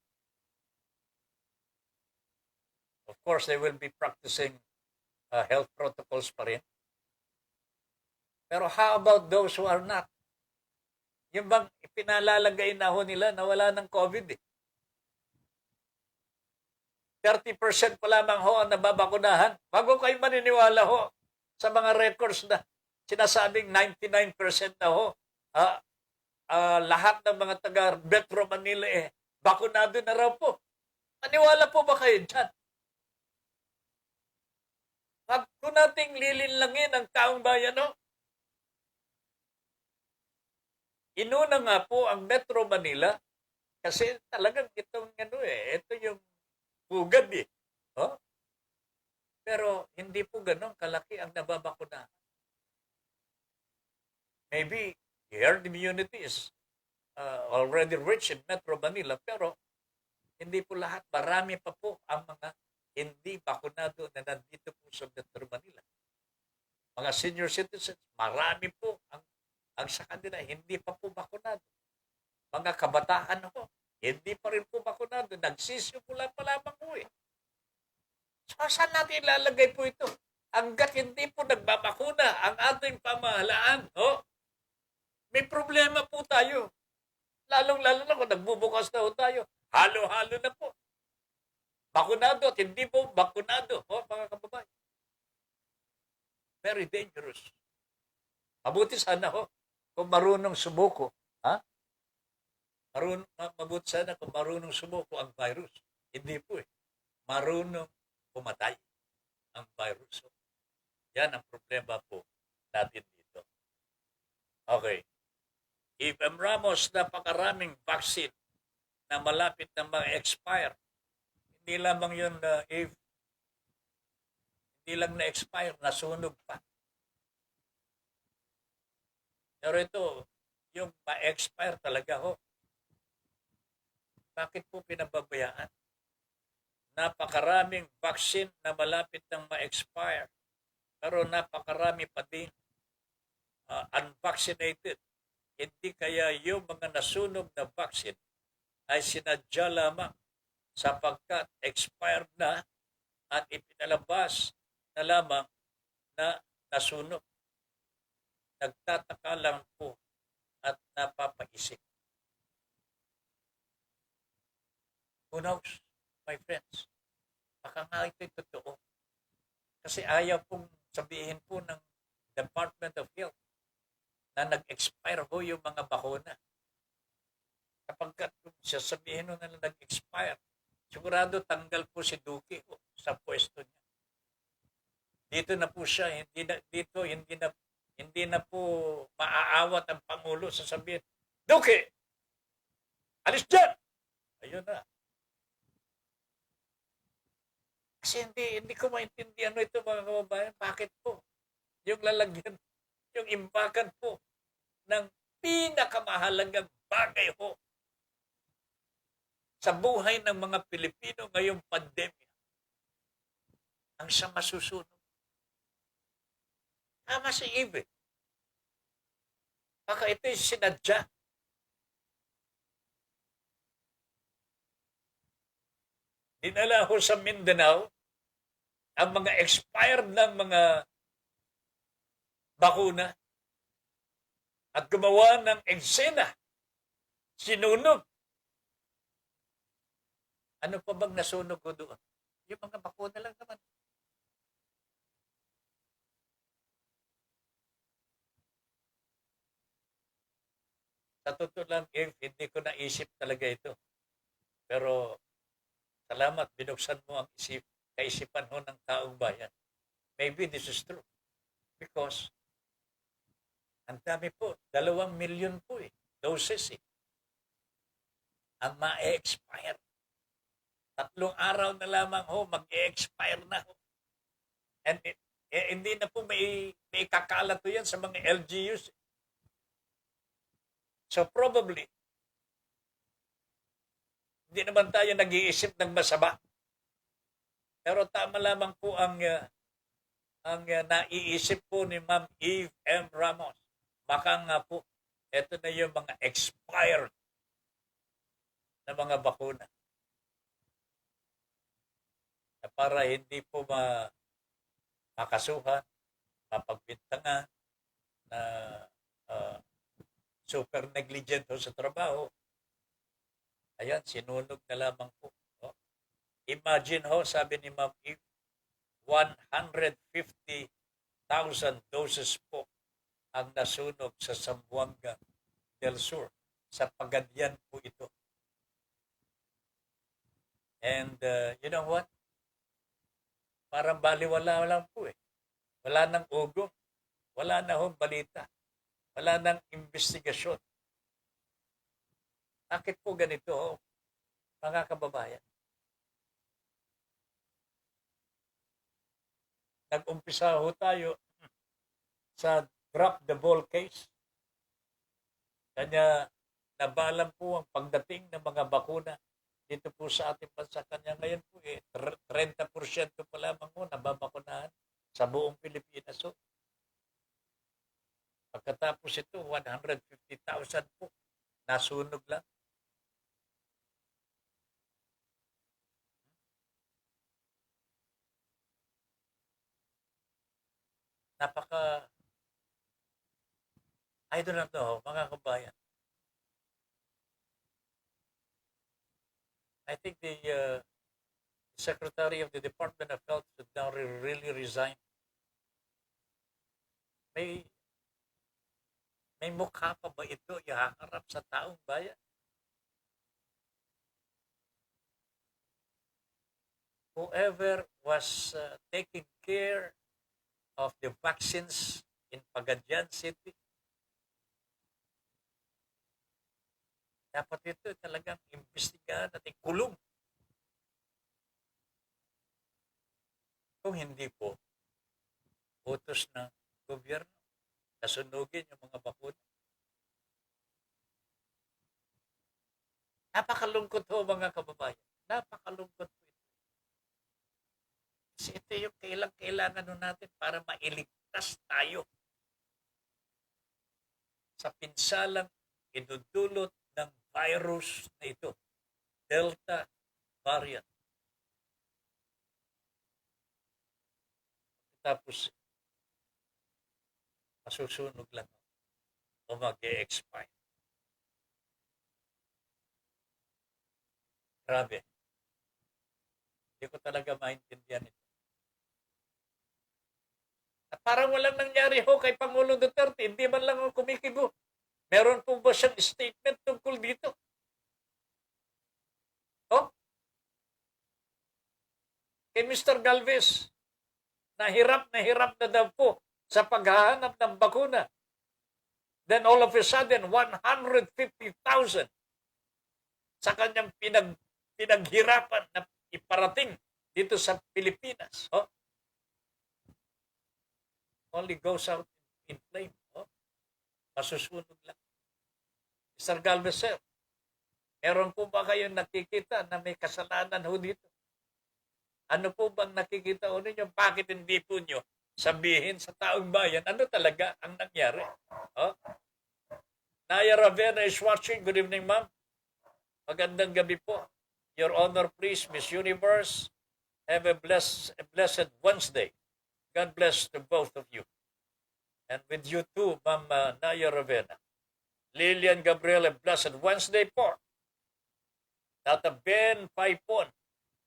Of course, they will be practicing health protocols pa rin. Pero how about those who are not? Yung bang ipinalalagay na ho nila na wala ng COVID 30% pa lamang ho ang nababakunahan. Bago kayo maniniwala ho sa mga records na sinasabing 99% na ho. Lahat ng mga taga Metro Manila bakunado na raw po. Maniwala po ba kayo dyan? Wag po nating lilinlangin ang taong bayan, no? Inuna nga po ang Metro Manila kasi talagang ito yung pugad Oh? Pero hindi po ganun kalaki ang nababakunahan. Maybe herd immunity is already rich in Metro Manila, pero hindi po lahat. Marami pa po ang mga hindi bakunado na nandito po sa Metro Manila. Mga senior citizens, marami po ang sa kanila hindi pa po bakunado. Mga kabataan ho, hindi pa rin po bakunado. Nagsisimula pa lamang po So, saan natin ilalagay po ito? Hanggat hindi po nagbabakuna ang ating pamahalaan, may problema po tayo. Lalong-lalo na kung nagbubukas na po tayo. Halo-halo na po. Bakunado at hindi po bakunado, mga kababayan. Very dangerous. Mabuti sana kung marunong sumuko. Mabuti sana kung marunong sumuko ang virus. Hindi po marunong pumatay ang virus. Yan ang problema po natin dito. Okay. If Ramos, napakaraming vaccine na malapit na ma-expire. Hindi lamang yun hindi lang na-expire, nasunog pa. Pero ito, yung ma-expire talaga Bakit po pinababayaan? Napakaraming vaccine na malapit nang ma-expire. Pero napakarami pa din unvaccinated. Hindi kaya yung mga nasunog na vaccine ay sinadya lamang sapagkat expired na at ipinalabas na lamang na nasunog. Nagtataka lang po at napapaisip. Who knows, my friends? Baka nga ito'y totoo. Kasi ayaw pong sabihin po ng Department of Health na nag-expire yung mga bakuna. Kapag sasabihin na nag-expire, sigurado tanggal po si Duque sa pwesto niya. Dito na po siya, hindi na po maaawat ang Pangulo sasabihin, Duque, alis dyan! Ayun na. Kasi hindi ko maintindihan ito mga kababayan. Bakit po? Yung lalagyan, yung imbakan po ng pinakamahalagang bagay sa buhay ng mga Pilipino ngayong pandemya ang sa masusunod. Tama si Eve. Baka ito'y sinadya. dinala ho sa Mindanao ang mga expired ng mga bakuna at gumawa ng eksena. Sinunog. Ano pa bang nasunog ko doon? Yung mga bakuna lang naman. Sa totoo lang, hindi ko naisip talaga ito. Pero salamat, binuksan mo ang kaisipan ho ng taong bayan. Maybe this is true. Because ang dami po, 2 milyon po doses ang ma-expire. 3 araw na lamang ho, mag-expire na ho. And hindi na po may kakalat yan sa mga LGUs. So probably, hindi naman tayo nag-iisip ng masama. Pero tama lamang po ang naiisip po ni Ma'am Eve M. Ramos. Baka nga po, ito na yung mga expired na mga bakuna. Na para hindi po makasuhan, mapagbintangan na super negligent ho sa trabaho. Ayan, sinunog na lamang po. No? Imagine ho, sabi ni Ma'am Eve, 150,000 doses po ang nasunog sa Zamboanga del Sur. Sa Pagadian po ito. And you know what? Parang baliwala lang po Wala nang ugong. Wala na hong balita. Wala nang investigasyon. Bakit po ganito, mga kababayan? Nag-umpisa ho tayo sa drop the ball case. Kanya nabalan po ang pagdating ng mga bakuna dito po sa ating bansa. Kanya ngayon po 30% pa lamang po nababakunahan sa buong Pilipinas. So, pagkatapos ito, 150,000 po nasunog lang. I do not know, mga kabayan. I think the Secretary of the Department of Health should now really resign. May mukha pa ba ito ihaharap sa taong bayan? Whoever was taking care of the vaccines in Pagadian City, dapat ito talagang imbestigahan at ikulong. Kung hindi po, utos ng gobyerno, nasunugin yung mga bakuna. Napakalungkot ho, mga kababayan. Napakalungkot po ito. Kasi ito yung kailangan natin para mailigtas tayo sa pinsalang idudulot ng virus na ito. Delta variant. Tapos, masusunog lang o mag-e-expire. Grabe. Hindi ko talaga maintindihan ito. At parang walang nangyari ho kay Pangulong Duterte. Hindi man lang ako kumikibo. Meron po ba siyang statement tungkol dito? Oh? Kay Mr. Galvez, na hirap na daw po sa paghahanap ng bakuna. Then all of a sudden, 150,000 sa kanyang pinaghirapan na iparating dito sa Pilipinas. Oh? Only goes out in flame. Oh? Masusunog lang. Mr. Galvez, sir, meron po ba kayong nakikita na may kasalanan ho dito? Ano po bang nakikita ho ninyo? Bakit hindi po nyo sabihin sa taong bayan ano talaga ang nangyari? Oh? Naya Ravena is watching. Good evening, ma'am. Magandang gabi po. Your Honor, please, Miss Universe, have a blessed Wednesday. God bless to both of you. And with you too, Ma'am Naya Ravenna. Lillian Gabriel, a blessed Wednesday po. Tata Ben Paipon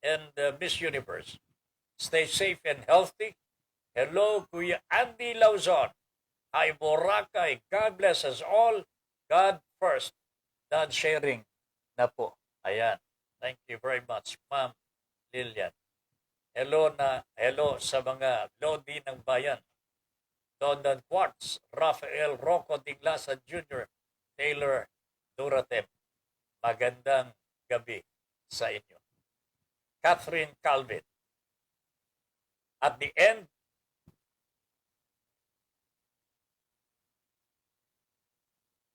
and Miss Universe. Stay safe and healthy. Hello, Kuya Andy Lauzon. Hi, Boracay. God bless us all. God first. God sharing na po. Ayan. Thank you very much, Ma'am Lillian. Hello sa mga Lodi ng Bayan. London Quartz, Rafael Rocco Diglasan Jr., Taylor Duratem. Magandang gabi sa inyo. Catherine Calvin. At the end,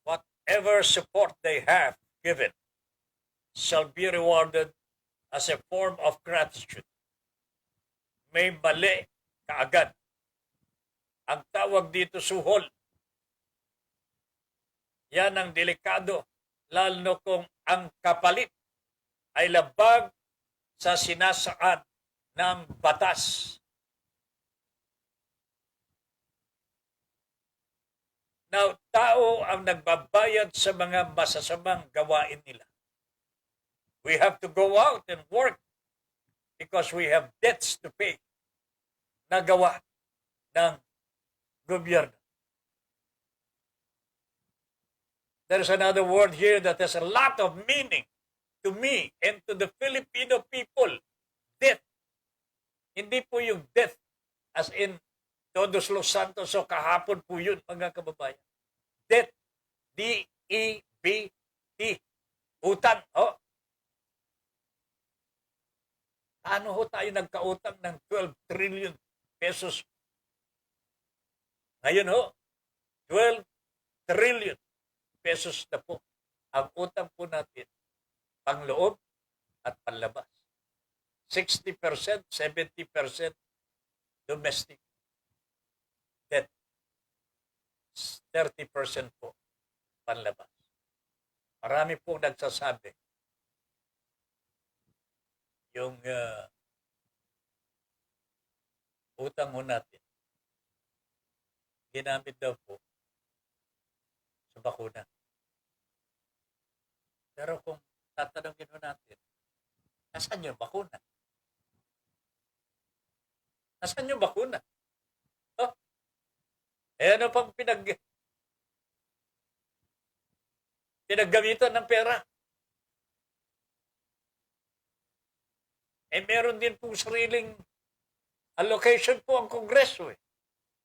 whatever support they have given shall be rewarded as a form of gratitude. May mali kaagad. Ang tawag dito suhol. Yan ang delikado, lalo kung ang kapalit ay labag sa sinasaad ng batas. Now, tao ang nagbabayad sa mga masasamang gawain nila. We have to go out and work because we have debts to pay na gawa ng gobyerno. There's another word here that has a lot of meaning to me and to the Filipino people. Death. Hindi po yung death as in Todos Los Santos o kahapon po yun, mga kababayan. Debt. D-E-B-T. Utang. Oh. Ano ho tayo nagkautang ng 12 trillion pesos? Ngayon ho, 12 trillion pesos na po ang utang po natin, pangloob at panlabas. 60%, 70% domestic debt. 30% po panlabas. Marami pong nagsasabi yung utang ho natin ginamit daw po sa bakuna. Pero kung tatanungin ho natin, nasaan yung bakuna? Nasaan yung bakuna? Oh? Eh ano pang pinaggamitan ng pera? Eh meron din pong sariling allocation po ang Kongreso eh.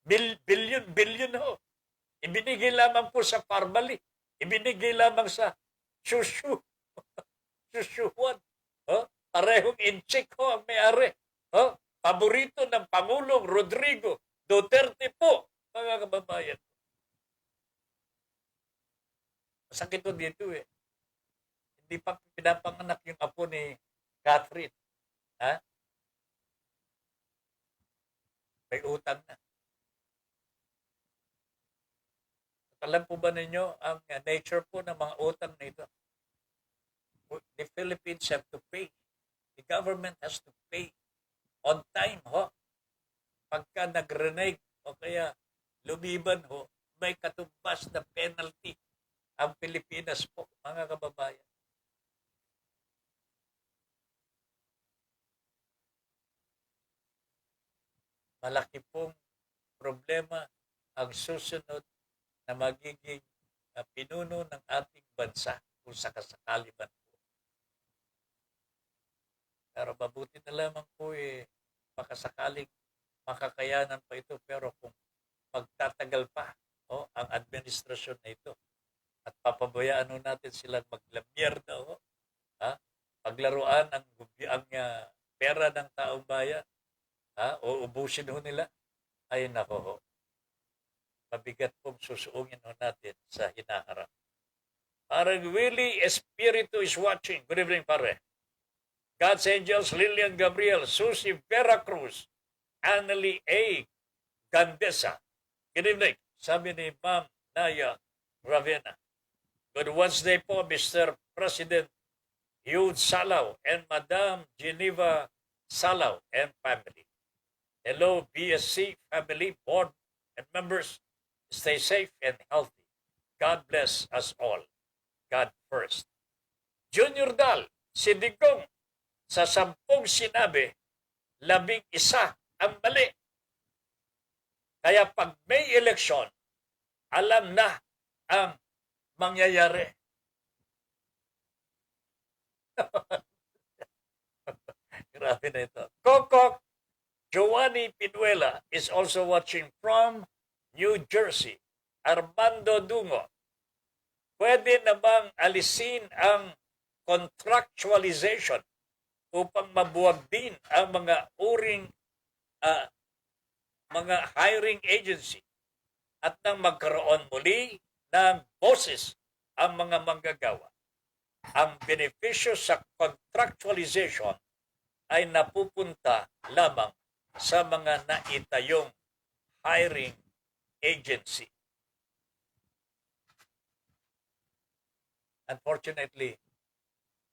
Billion ho. Ibinigay lamang po sa Parmali. Ibinigay lamang sa Shushu. Shushuan. Oh? Parehong incheck ho ang may-ari. Oh? Paborito ng Pangulong Rodrigo Duterte po, mga kababayan. Masakit ho dito eh. Hindi pa pinapanganak yung apo ni Catherine. Ha? May utang na. Alam po ba ninyo ang nature po ng mga utang na ito? The Philippines have to pay. The government has to pay on time ho. Pagka nag-renege o kaya lumiban ho, may katumbas na penalty ang Pilipinas po, mga kababayan. Malaki pong problema ang susunod na magiging pinuno ng ating bansa kung sakasakali man po. Pero mabuti na lamang po makasakaling makakayanan pa ito, pero kung magtatagal pa ang administrasyon na ito at papabayaan natin silang maglamyerda paglaruan ang pera ng taong bayan, o ubusin nila, ay nako ho. Mabigat pong susuungin natin sa hinaharap. Parang Willie Espiritu is watching. Good evening, pare. God's Angels, Lillian Gabriel, Susie Vera Cruz, Annalie A. Gandesa. Good evening. Sabi ni Ma'am Naya Ravenna. Good Wednesday po, Mr. President Hugh Salaw and Madam Geneva Salaw and family. Hello, BSC family, board, and members. Stay safe and healthy. God bless us all. God first. Junior Dal, si Digong, sa 10 sinabi, 11 ang mali. Kaya pag may eleksyon, alam na ang mangyayari. Grabe na ito. Kokok Giovanni Pinuela is also watching from New Jersey. Armando Dungo, pwede na bang alisin ang contractualization upang mabuwag din ang mga uring mga hiring agency at nang magkaroon muli ng boses ang mga manggagawa. Ang benepisyo sa contractualization ay napupunta lamang sa mga naitayong hiring agency. Unfortunately,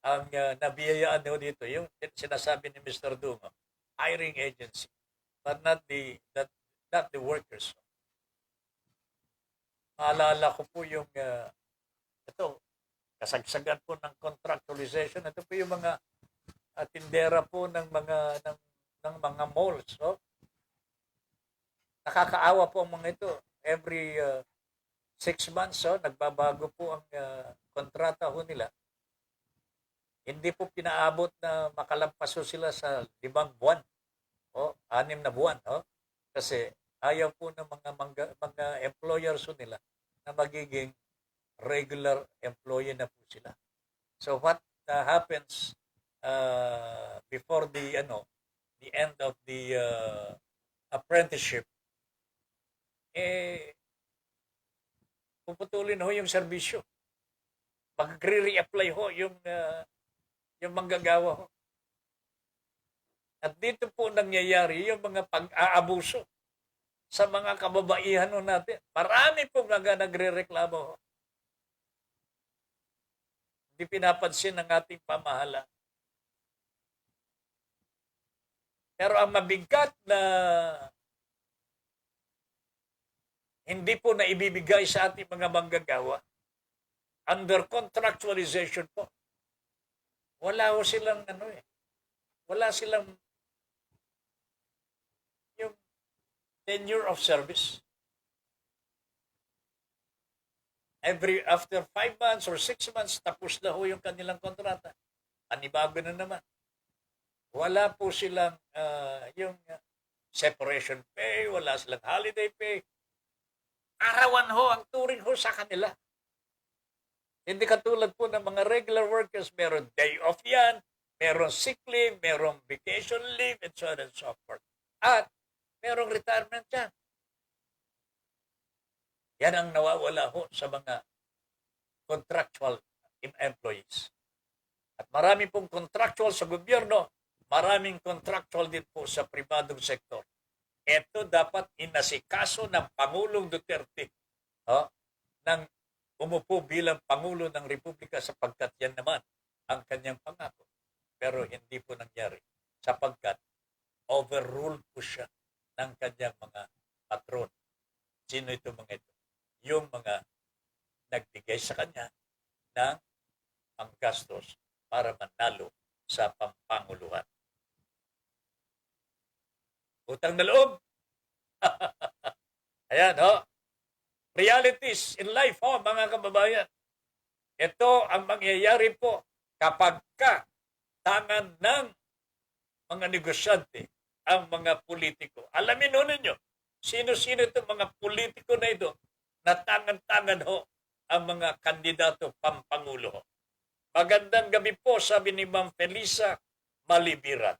ang nabiyayaan nyo dito, yung sinasabi ni Mr. Dungo, hiring agency, but not the workers. Maalala ko po yung ito, kasagsagan po ng contractualization. Ito po yung mga tindera po ng mga malls. So, nakakaawa po ang mga ito. Every 6 months, nagbabago po ang kontrata ho nila. Hindi po pinaabot na makalampas sila sa 5 buwan o 6 na buwan. Kasi ayaw po ng mga employers nila na magiging regular employee na po sila. So what happens before the end of the apprenticeship, puputulin ho yung serbisyo. Magre-reapply ho yung manggagawa ho. At dito po nangyayari yung mga pag-aabuso sa mga kababaihan ho natin. Marami po nagre-reklamo ho. Hindi pinapansin ng ating pamahala. Pero ang mabigat na hindi po na ibibigay sa ating mga manggagawa, under contractualization po, wala ho silang wala silang yung tenure of service. After 5 months or 6 months, tapos na ho yung kanilang kontrata. Panibago na naman. Wala po silang yung separation pay, wala silang holiday pay. Arawan ho ang turing ho sa kanila. Hindi katulad po ng mga regular workers, meron day off yan, meron sick leave, meron vacation leave, and so on and so forth. At merong retirement yan. Yan ang nawawala ho sa mga contractual employees. At marami pong contractual sa gobyerno, maraming contractual din po sa pribadong sektor. Ito dapat inasikaso ng Pangulong Duterte nang umupo bilang Pangulo ng Republika sapagkat yan naman ang kanyang pangako. Pero hindi po nangyari sapagkat overruled po siya ng kanyang mga patron. Sino ito mga ito? Yung mga nagbigay sa kanya ng panggastos para manalo sa pampanguluhan. Utang na loob. Ayan, realities in life, mga kababayan. Ito ang mangyayari po kapag tangan ng mga negosyante ang mga politiko. Alamin ho ninyo, sino-sino itong mga politiko na ito na tangan-tangan ho ang mga kandidato pampangulo ho. Magandang gabi po, sabi ni Ma'am Felisa Malibiran.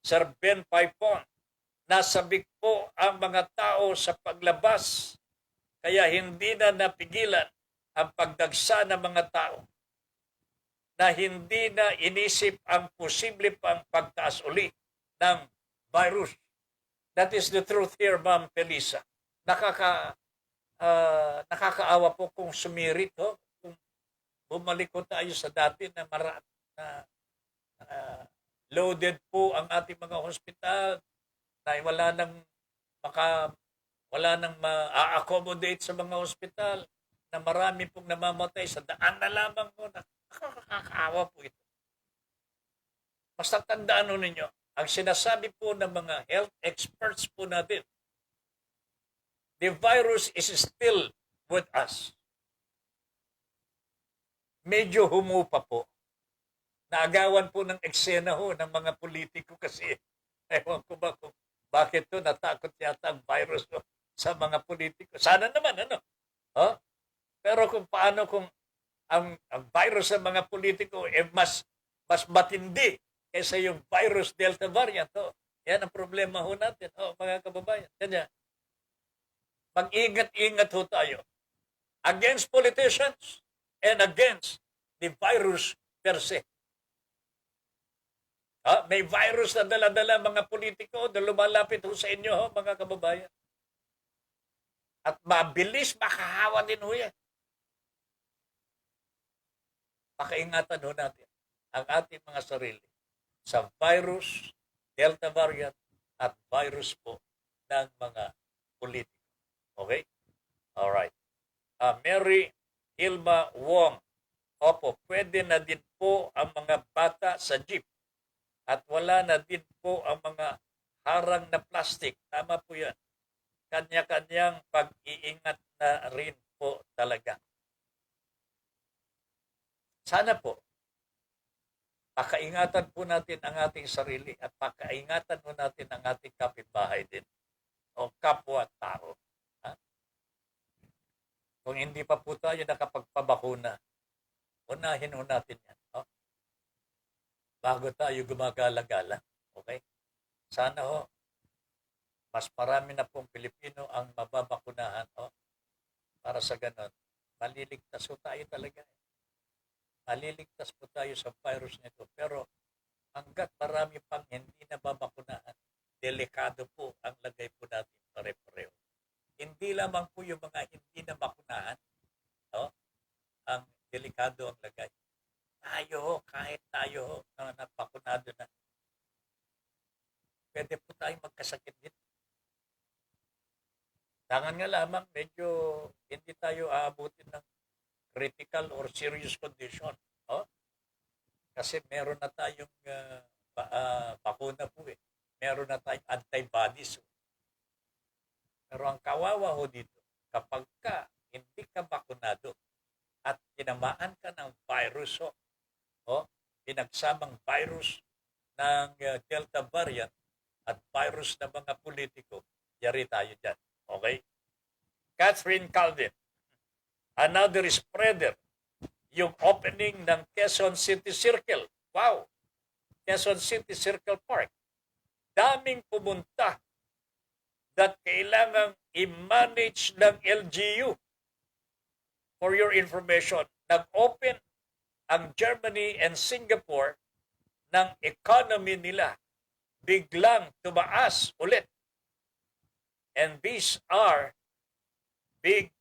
Sir Ben Paipon, nasabik po ang mga tao sa paglabas kaya hindi na napigilan ang pagdagsa ng mga tao na hindi na inisip ang posible pang pagtaas uli ng virus. That is the truth here, Ma'am Felisa. Nakakaawa po kung sumirit, kung bumalik ko tayo sa dati na loaded po ang ating mga hospital na wala nang ma-accommodate sa mga hospital na marami pong namamatay sa daan na lamang po. Nakakaawa po ito. Basta tandaan ninyo, ang sinasabi po ng mga health experts po natin, the virus is still with us. Medyo humupa po. Naagawan po ng eksena ho ng mga politiko kasi ewan ko ba kung bakit to natakot yata ang virus ho, sa mga politiko. Sana naman, ano? Huh? Pero kung paano kung ang virus sa mga politiko mas matindi kaysa yung virus Delta variant. Oh. Yan ang problema ho natin, mga kababayan. Kanya, mag-ingat-ingat ho tayo against politicians and against the virus per se. May virus na dala-dala mga politiko na lumalapit ho sa inyo, mga kababayan. At mabilis makahawa din ho yan. Pakaingatan ho natin ang ating mga sarili sa virus, Delta variant, at virus po ng mga politiko. Okay? Alright. Mary Hilma Wong. Opo, pwede na din po ang mga bata sa jeep. At wala na din po ang mga harang na plastic. Tama po yan. Kanya-kanyang pag-iingat na rin po talaga. Sana po, pakaingatan po natin ang ating sarili at pakaingatan po natin ang ating kapitbahay din o kapwa-tao. Kung hindi pa po tayo nakapagpabakuna, unahin po natin yan. Bago tayo gumagala-gala. Okay? Sana mas marami na pong Pilipino ang mababakunahan. Para sa ganon, maliligtas po tayo talaga. Maliligtas po tayo sa virus nito. Pero hanggat marami pang hindi nababakunahan, delikado po ang lagay po natin pare-pareho. Hindi lamang po yung mga hindi nabakunahan, ang delikado ang lagay. Kahit tayo na nabakunado na, pwede po tayong magkasakit dito. Tangan nga lamang, medyo hindi tayo aabutin ng critical or serious condition. Kasi meron na tayong bakuna po eh. Meron na tayong antibodies. Pero ang kawawa ho dito, kapag hindi ka bakunado at tinamaan ka ng virus, pinagsamang virus ng Delta variant at virus ng mga politiko, yari tayo dyan. Okay? Catherine Calvin, another spreader, yung opening ng Quezon City Circle. Wow! Quezon City Circle Park. Daming pumunta that kailangang i-manage ng LGU. For your information, nag-open ang Germany and Singapore ng economy nila. Biglang tumaas ulit. And these are big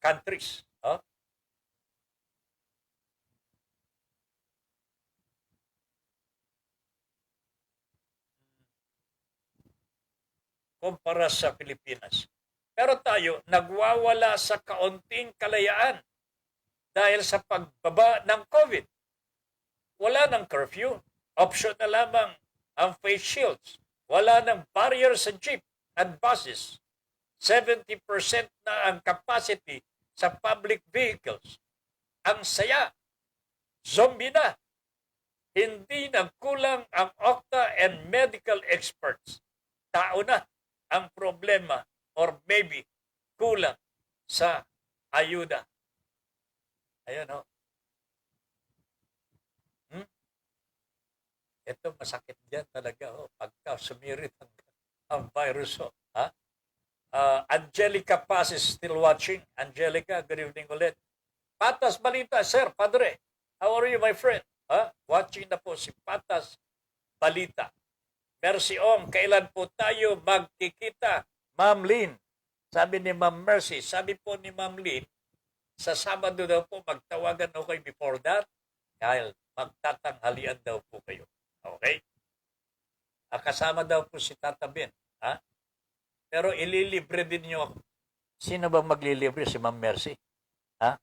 countries. Kumpara sa Pilipinas. Pero tayo, nagwawala sa kaunting kalayaan dahil sa pagbaba ng COVID. Wala ng curfew. Option na lamang ang face shields. Wala ng barrier sa jeep at buses. 70% na ang capacity sa public vehicles. Ang saya. Zombie na. Hindi nagkulang ang OCTA and medical experts. Tao na ang problema or maybe kulang sa ayuda. Ayun Ito masakit dyan talaga pagka sumirit ang virus Angelica Paz is still watching. Angelica, good evening ulit. Patas Balita, Sir, Padre. How are you, my friend? Watching na po si Patas Balita. Mercy Ong, kailan po tayo magkikita? Ma'am Lynn, sabi ni Ma'am Mercy, sabi po ni Ma'am Lynn, sa Sabado daw po magtawagan ako kayo before that dahil magtatanghalian daw po kayo. Kasama daw po si Tata Ben. Ha? Pero ililibre din niyo ako. Sino bang maglilibre? Si Ma'am Mercy? Ha?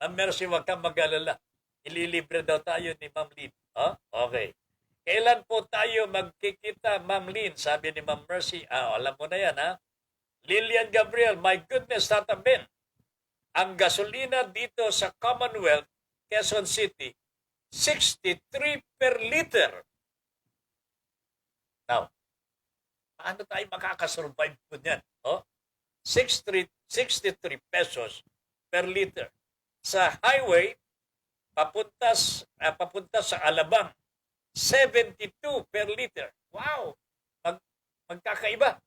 Ma'am Mercy, wag kang mag-alala. Ililibre daw tayo ni Ma'am Lynn. Ha? Okay. Kailan po tayo magkikita, Ma'am Lynn? Sabi ni Ma'am Mercy. Alam mo na yan, ha? Lilian Gabriel, my goodness, Tata Ben. Ang gasolina dito sa Commonwealth, Quezon City, 63 per liter. Now, paano tayo makakasurvive po niyan? 63 pesos per liter. Sa highway, papunta sa Alabang, 72 per liter. Wow! Magkakaiba.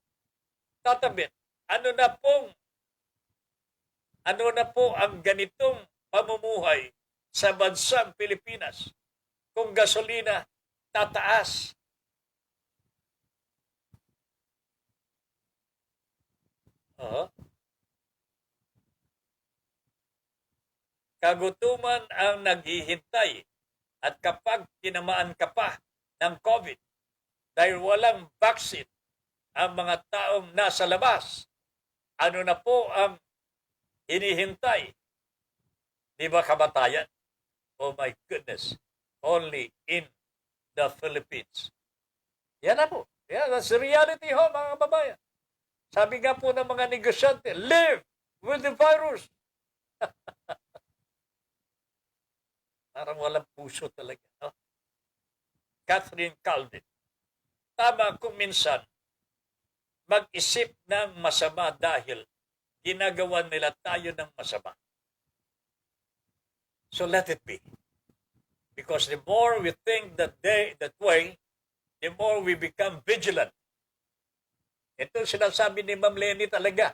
Tata Ben, ano na po ang ganitong pamumuhay sa bansang Pilipinas kung gasolina tataas? Kagutuman ang naghihintay at kapag tinamaan ka pa ng COVID dahil walang vaccine ang mga taong nasa labas, ano na po ang hinihintay? Di ba kamatayan? Oh my goodness. Only in the Philippines. Yan na po. Yan, that's the reality ho, mga kababayan. Sabi nga po ng mga negosyante, live with the virus. Parang walang puso talaga. No? Catherine Calvin. Tama kung minsan mag-isip ng masama dahil ginagawa nila tayo ng masama. So let it be. Because the more we think that way, the more we become vigilant. Ito sinasabi ni Ma'am Lenny talaga.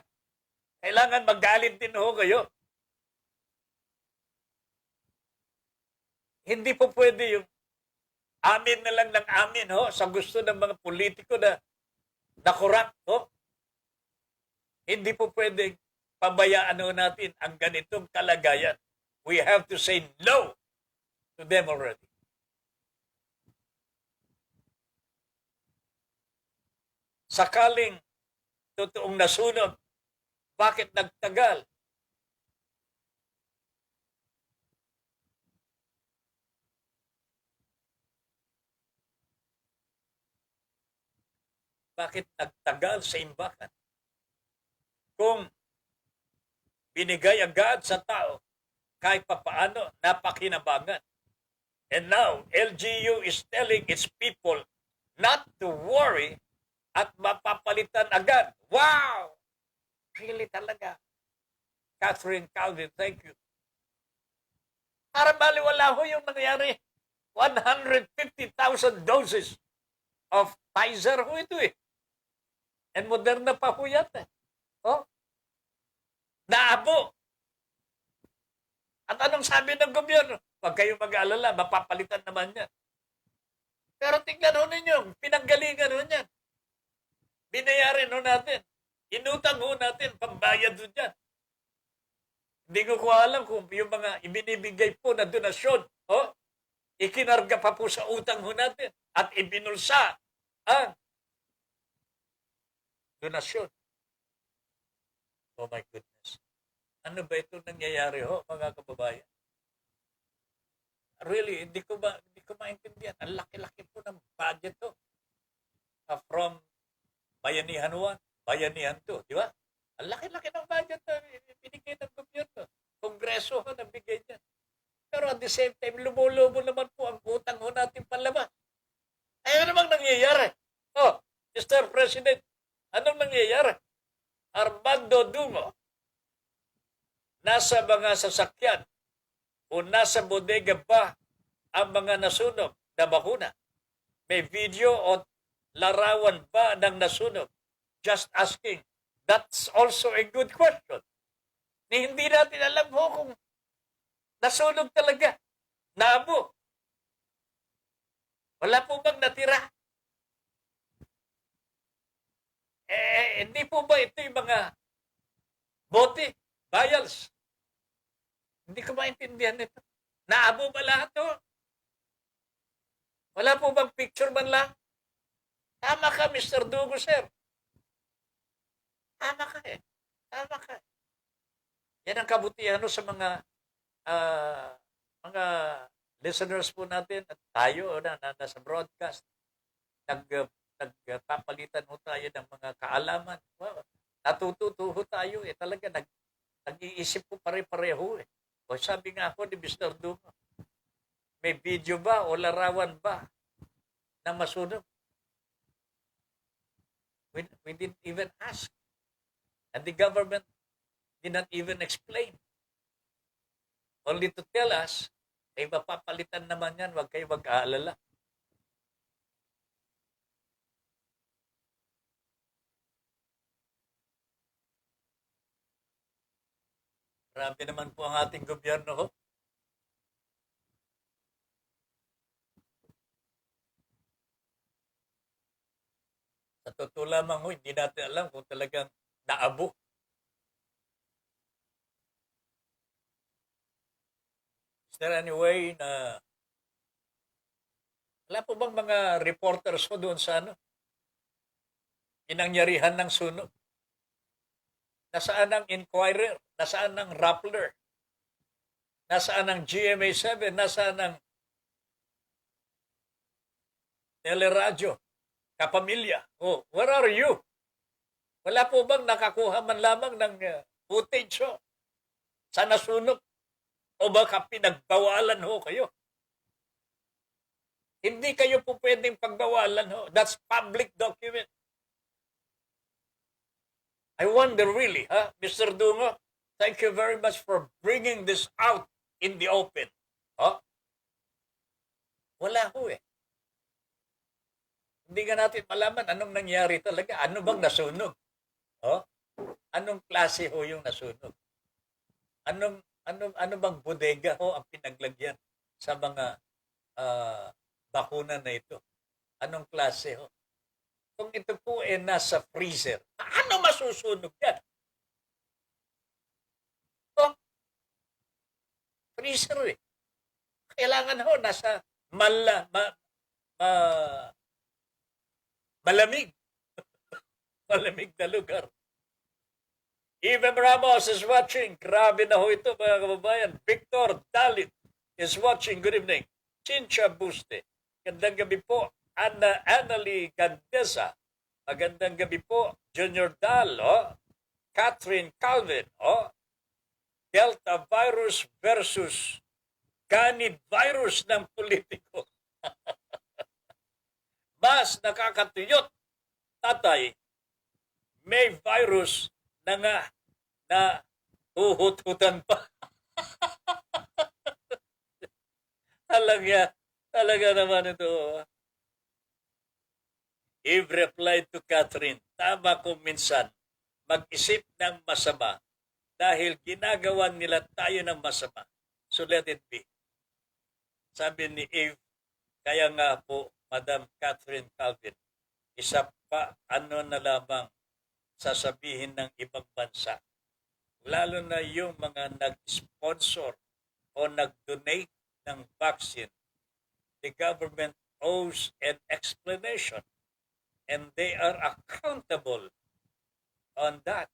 Kailangan magalit din ho kayo. Hindi po pwede yung amin na lang ng amin ho sa gusto ng mga politiko na corrupt ho. Hindi po pwede pabayaan ho natin ang ganitong kalagayan. We have to say no to them already. Sakaling totoong nasunog, bakit nagtagal? Bakit nagtagal sa imbakan? Kung binigay agad sa tao, kahit papaano, napakinabangan. And now, LGU is telling its people not to worry at mapapalitan agad. Wow! Really talaga. Catherine Calvin, thank you. Para baliwala ho yung nangyari. 150,000 doses of Pfizer ho ito eh. And Moderna pa ho yan eh. Naabo. At anong sabi ng gobyerno? Huwag kayong mag-aalala, mapapalitan naman yan. Pero tingnan ho ninyo, pinanggalingan ho yan. Binayarin ho natin. Inutang ho natin, pambayad ho dyan. Hindi ko alam kung yung mga ibinibigay po na donasyon, ikinarga pa po sa utang ho natin at ibinulsa ang donasyon. Oh my goodness. Ano ba ito nangyayari ho, mga kababayan? Really, hindi ko maintindihan. Ang laki-laki po ng budget to. From Bayanihan 1, Bayanihan 2, di ba? Ang laki-laki ng budget na binigay ng gobyerno. Kongreso ho nabigay niyan. Pero at the same time, lumulobo naman po ang utang ho natin palabas. Ay, ano namang nangyayari? Mr. President, anong nangyayari? Armando Dumo, nasa mga sasakyan o nasa bodega ba ang mga nasunog na bakuna? May video o larawan ba ng nasunog? Just asking. That's also a good question. Hindi natin alam ho kung nasunog talaga. Naabo. Wala po bang natira? Hindi po ba ito yung mga bote, vials? Hindi ko maintindihan ito. Naabo ba lahat to? Wala po bang picture man lang? Tama ka, Mr. Dugo, sir. Tama ka eh. Tama ka. Yan ang kabutihan sa mga listeners po natin at tayo na nasa broadcast. Nagpapalitan ho tayo ng mga kaalaman. Wow. Natututo ho tayo eh. Talaga nag-iisip po pare-pareho eh. O sabi nga ako ni Mr. Dugo, may video ba o larawan ba na masunog? We didn't even ask. And the government did not even explain. Only to tell us, ay mapapalitan naman yan, huwag kayo mag-aalala. Marami naman po ang ating gobyerno ho. Sa totoo lamang ho, hindi natin alam kung talagang naabo. Is there any way na wala po bang mga reporters ko doon sa inangyarihan ng sunog? Nasaan ang Inquirer? Nasaan ang Rappler? Nasaan ang GMA7? Nasaan ang Teleradyo? Kapamilya? Oh, where are you? Wala po bang nakakuha man lamang ng footage sa nasunog? O baka pinagbawalan ho kayo? Hindi kayo po pwedeng pagbawalan ho. That's public document. I wonder really, Mr. Dungo, thank you very much for bringing this out in the open. Wala ho eh. Hindi nga natin malaman anong nangyari talaga. Ano bang nasunog? Anong klase ho yung nasunog? Ano bang bodega ho ang pinaglagyan sa mga bakuna na ito? Anong klase ho? Kung ito po ay nasa freezer, ano masusunog yan? Freezer eh. Kailangan ho nasa malamig. Malamig na lugar. Even Ramos is watching. Grabe na ho ito mga kababayan. Victor Dalit is watching. Good evening. Chincha Buste. Gandang gabi po. Annalie Gandesa. Magandang gabi po. Junior Dal. Catherine Calvin. Delta virus versus ganid virus ng politiko. Mas nakakatuyot. Tatay, may virus na nga na huhut-hutan pa. Talaga naman ito. Eve replied to Catherine, tama kung minsan mag-isip ng masama dahil ginagawa nila tayo ng masama. So let it be. Sabi ni Eve, kaya nga po, Madam Catherine Calvin, isa pa na lamang sasabihin ng ibang bansa. Lalo na yung mga nag-sponsor o nag-donate ng vaccine. The government owes an explanation and they are accountable on that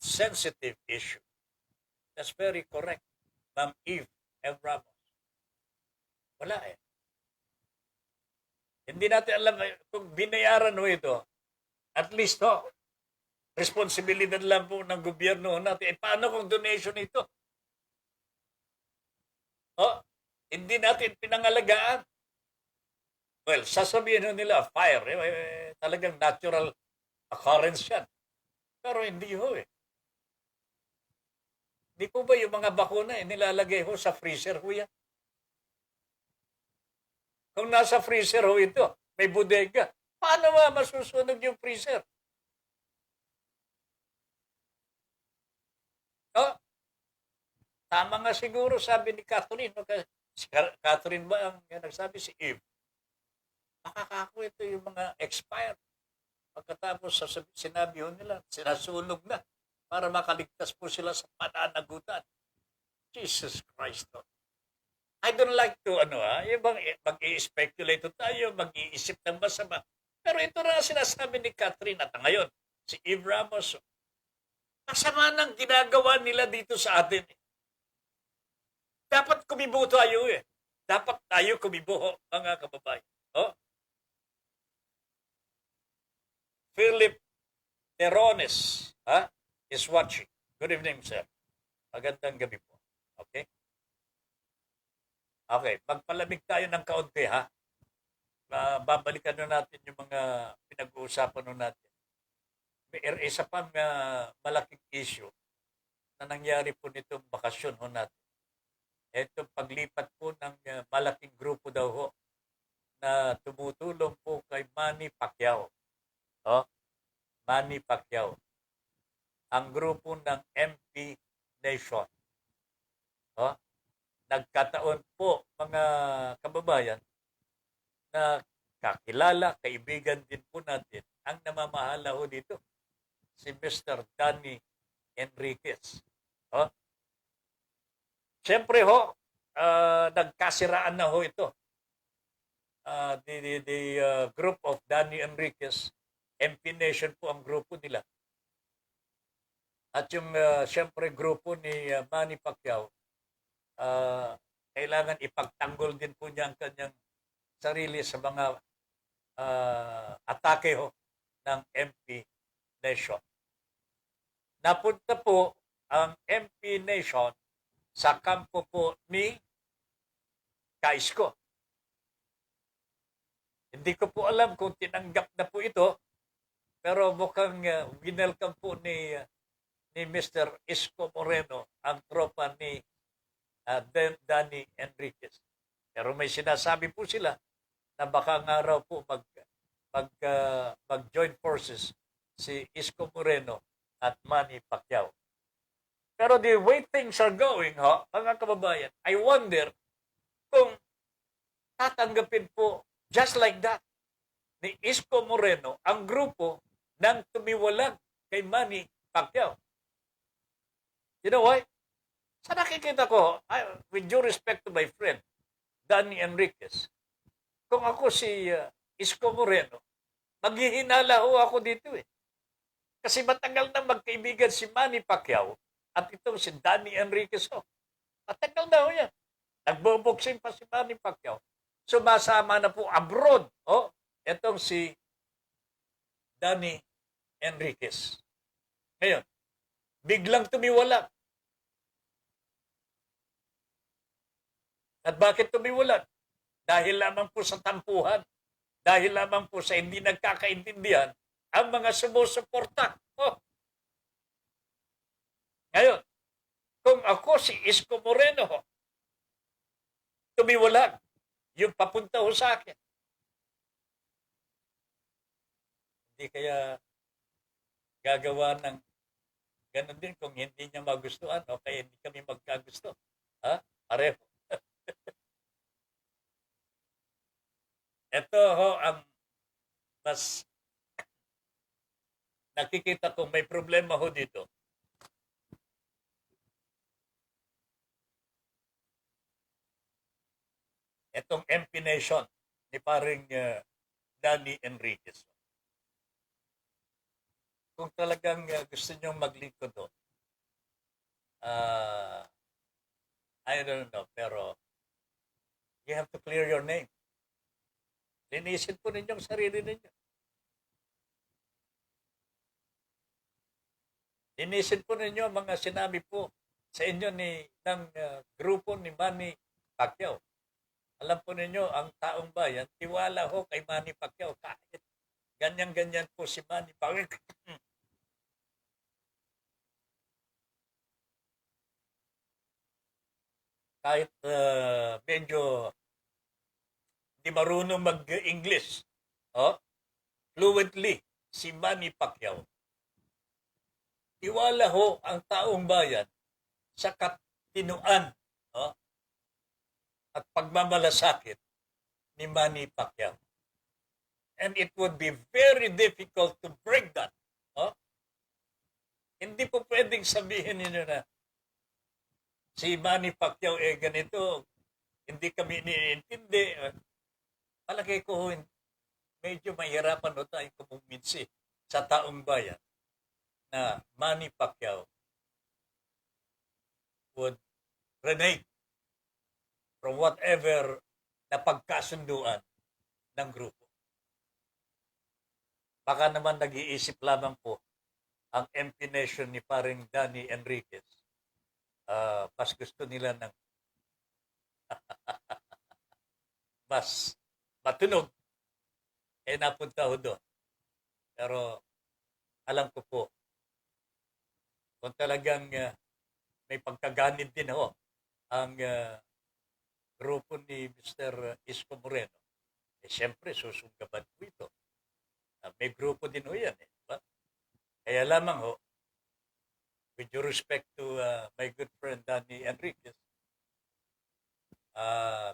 sensitive issue. That's very correct, Ma'am Eve M. Ramos. Wala eh. Hindi natin alam kung binayaran mo ito. At least responsibilidad lang po ng gobyerno natin. Paano kung donation ito? Hindi natin pinangalagaan. Well, sasabihin nila, fire. Talagang natural occurrence yan. Pero hindi ho eh. Di po ba yung mga bakuna nilalagay ho sa freezer ho yan? Kung nasa freezer ho ito, may bodega, paano masusunog yung freezer? Tama nga siguro, sabi ni Catherine. Si Catherine ba ang nagsabi? Si Eve. Makakako ito yung mga expired. Pagkatapos sinabi ho nila, sinasunog na para makaligtas po sila sa pananagutan. Jesus Christ. I don't like to, yung bang mag-i-speculate tayo, mag-iisip ng masama. Pero ito na sinasabi ni Catherine at ngayon, si Eve Ramos, masama nang ginagawa nila dito sa atin. Dapat kumibo tayo eh. Dapat tayo kumibo, mga kababayan. Oh? Philip Terones is watching. Good evening, sir. Magandang gabi po. Okay? Okay, magpalamig tayo ng kaunti, ha? Babalikan na natin yung mga pinag-uusapan na natin. May isa pang malaking issue na nangyari po nitong bakasyon ho natin. Ito paglipat po ng malaking grupo daw ho na tumutulong po kay Manny Pacquiao. Oh, Manny Pacquiao. Ang grupo ng MP Nation. Oh, nagkataon po mga kababayan na kakilala, kaibigan din po natin ang namamahala ho dito, si Mr. Danny Enriquez. Oh. Siyempre ho, nagkasiraan na ho ito. The group of Danny Enriquez, MP Nation po ang grupo nila. At yung siyempre grupo ni Manny Pacquiao, kailangan ipagtanggol din po niya ang kanyang sarili sa mga atake ho ng MP Nation. Napunta po ang MP Nation sa kampo po ni Kaisko. Hindi ko po alam kung tinanggap na po ito, pero mukhang winelcome po ni Mr. Isko Moreno ang tropa ni Danny Enriquez. Pero may sinasabi po sila na baka nga raw po mag-join forces si Isko Moreno at Manny Pacquiao. Pero the way things are going, mga kababayan, I wonder kung tatanggapin po just like that ni Isko Moreno ang grupo ng tumiwalag kay Manny Pacquiao. You know why? Sa nakikita ko, with due respect to my friend, Danny Enriquez, kung ako si Isko Moreno, maghihinala ho ako dito eh. Kasi matagal na magkaibigan si Manny Pacquiao at itong si Danny Enriquez ho. Matagal na ho yan. Nagboboxing pa si Manny Pacquiao. Sumasama na po abroad. Oh, itong si Danny Enriquez. Ngayon, biglang tumiwala. At bakit tumiwala? Dahil lamang po sa tampuhan. Dahil lamang po sa hindi nagkakaintindihan ang mga sumusuporta. Oh. Ngayon, kung ako si Isko Moreno, tumiwalag yung papunta ho sa akin. Hindi kaya gagawa ng ganun din kung hindi niya magustuhan o kaya hindi kami magkagusto. Ha? Pareho. Ito ho ang mas nakikita kong may problema ho dito. Itong MP Nation ni paring Danny Enriquez. Kung talagang gusto nyo maglingkod doon, I don't know, pero you have to clear your name. Linisin po ninyong sarili ninyo. Linisin po ninyo ang mga sinabi po sa inyo ng grupo ni Manny Pacquiao. Alam po ninyo, ang taong bayan, tiwala ho kay Manny Pacquiao. Kahit ganyan-ganyan po si Manny Pacquiao. Kahit medyo di marunong mag-English, fluently, si Manny Pacquiao. Tiwala ho ang taong bayan sa katinuan at pagmamalasakit ni Manny Pacquiao. And it would be very difficult to break that. Hindi po pwedeng sabihin ninyo na si Manny Pacquiao ganito, hindi kami iniintindi. Palagay ko, medyo mahirapan ho tayong kumumbinsi sa taong bayan na Manny Pacquiao would renege from whatever na pagkasunduan ng grupo. Baka naman nag-iisip lamang po ang MP Nation ni paring Danny Enriquez. Mas gusto nila ng mas matunog, napunta ho doon. Pero alam ko po, kung talagang may pagkaganid din ho ang grupo ni Mr. Isko Moreno, siyempre susunggaban po ito. May grupo din ho yan. Diba? Kaya lamang ho, with due respect to my good friend Danny Enriquez,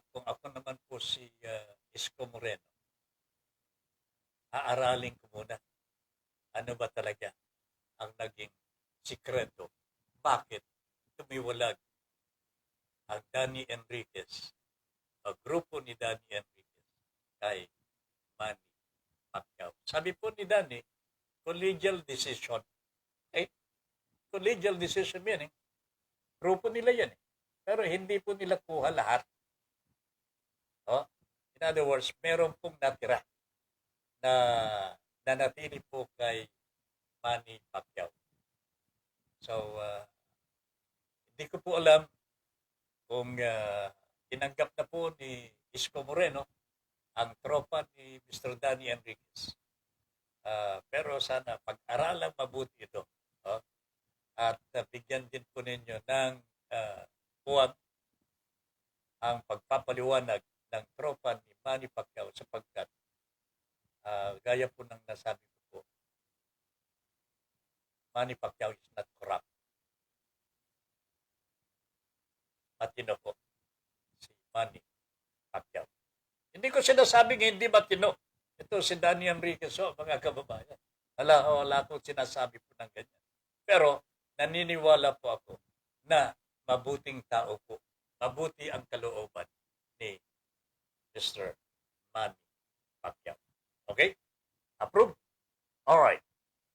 kung ako naman po si Isko Moreno, aaralin ko muna ano ba talaga ang naging sikreto. Bakit tumiwalag ang Danny Enriquez, ang grupo ni Danny Enriquez kay Manny Pacquiao. Sabi po ni Danny, collegial decision. Collegial decision yan grupo nila yan Pero hindi po nila kuha lahat. In other words, meron pong natira na nanatili po kay Manny Pacquiao. So, hindi ko po alam kung tinanggap na po ni Isko Moreno ang tropa ni Mr. Danny Enriquez. Pero sana pag-aralang mabuti ito. At bigyan din po ninyo ng buwag ang pagpapaliwanag ng tropa ni Manny Pacquiao sapagkat gaya po ng nasabi ko po, Manny Pacquiao is not corrupt. Matino po si Manny Pacquiao. Hindi ko sinasabing hindi matino. Ito si Danny Enriquez, mga kababayan. Wala akong sinasabi po ng ganyan. Pero naniniwala po ako na mabuting tao po. Mabuti ang kalooban ni Mr. Manny Pacquiao. Okay? Approve? Alright.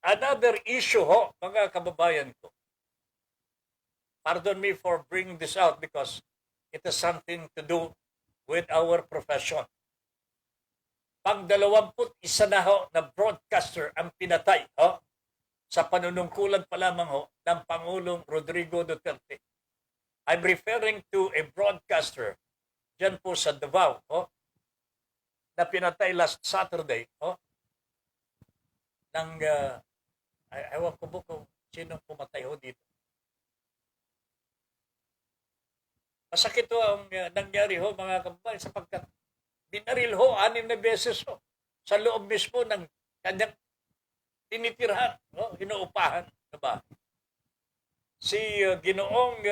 Another issue mga kababayan ko. Pardon me for bringing this out because it has something to do with our profession. Pag 21 na na broadcaster ang pinatay sa panunungkulan pa lamang ng Pangulong Rodrigo Duterte. I'm referring to a broadcaster dyan po sa Davao na pinatay last Saturday ng ewan ko po kung sino pumatay dito. Masakit ang nangyari mga kababayan sapagkat binaril 6 na beses sa loob mismo ng kanyang tinitirhan, inuupahan na ba? Si Ginoong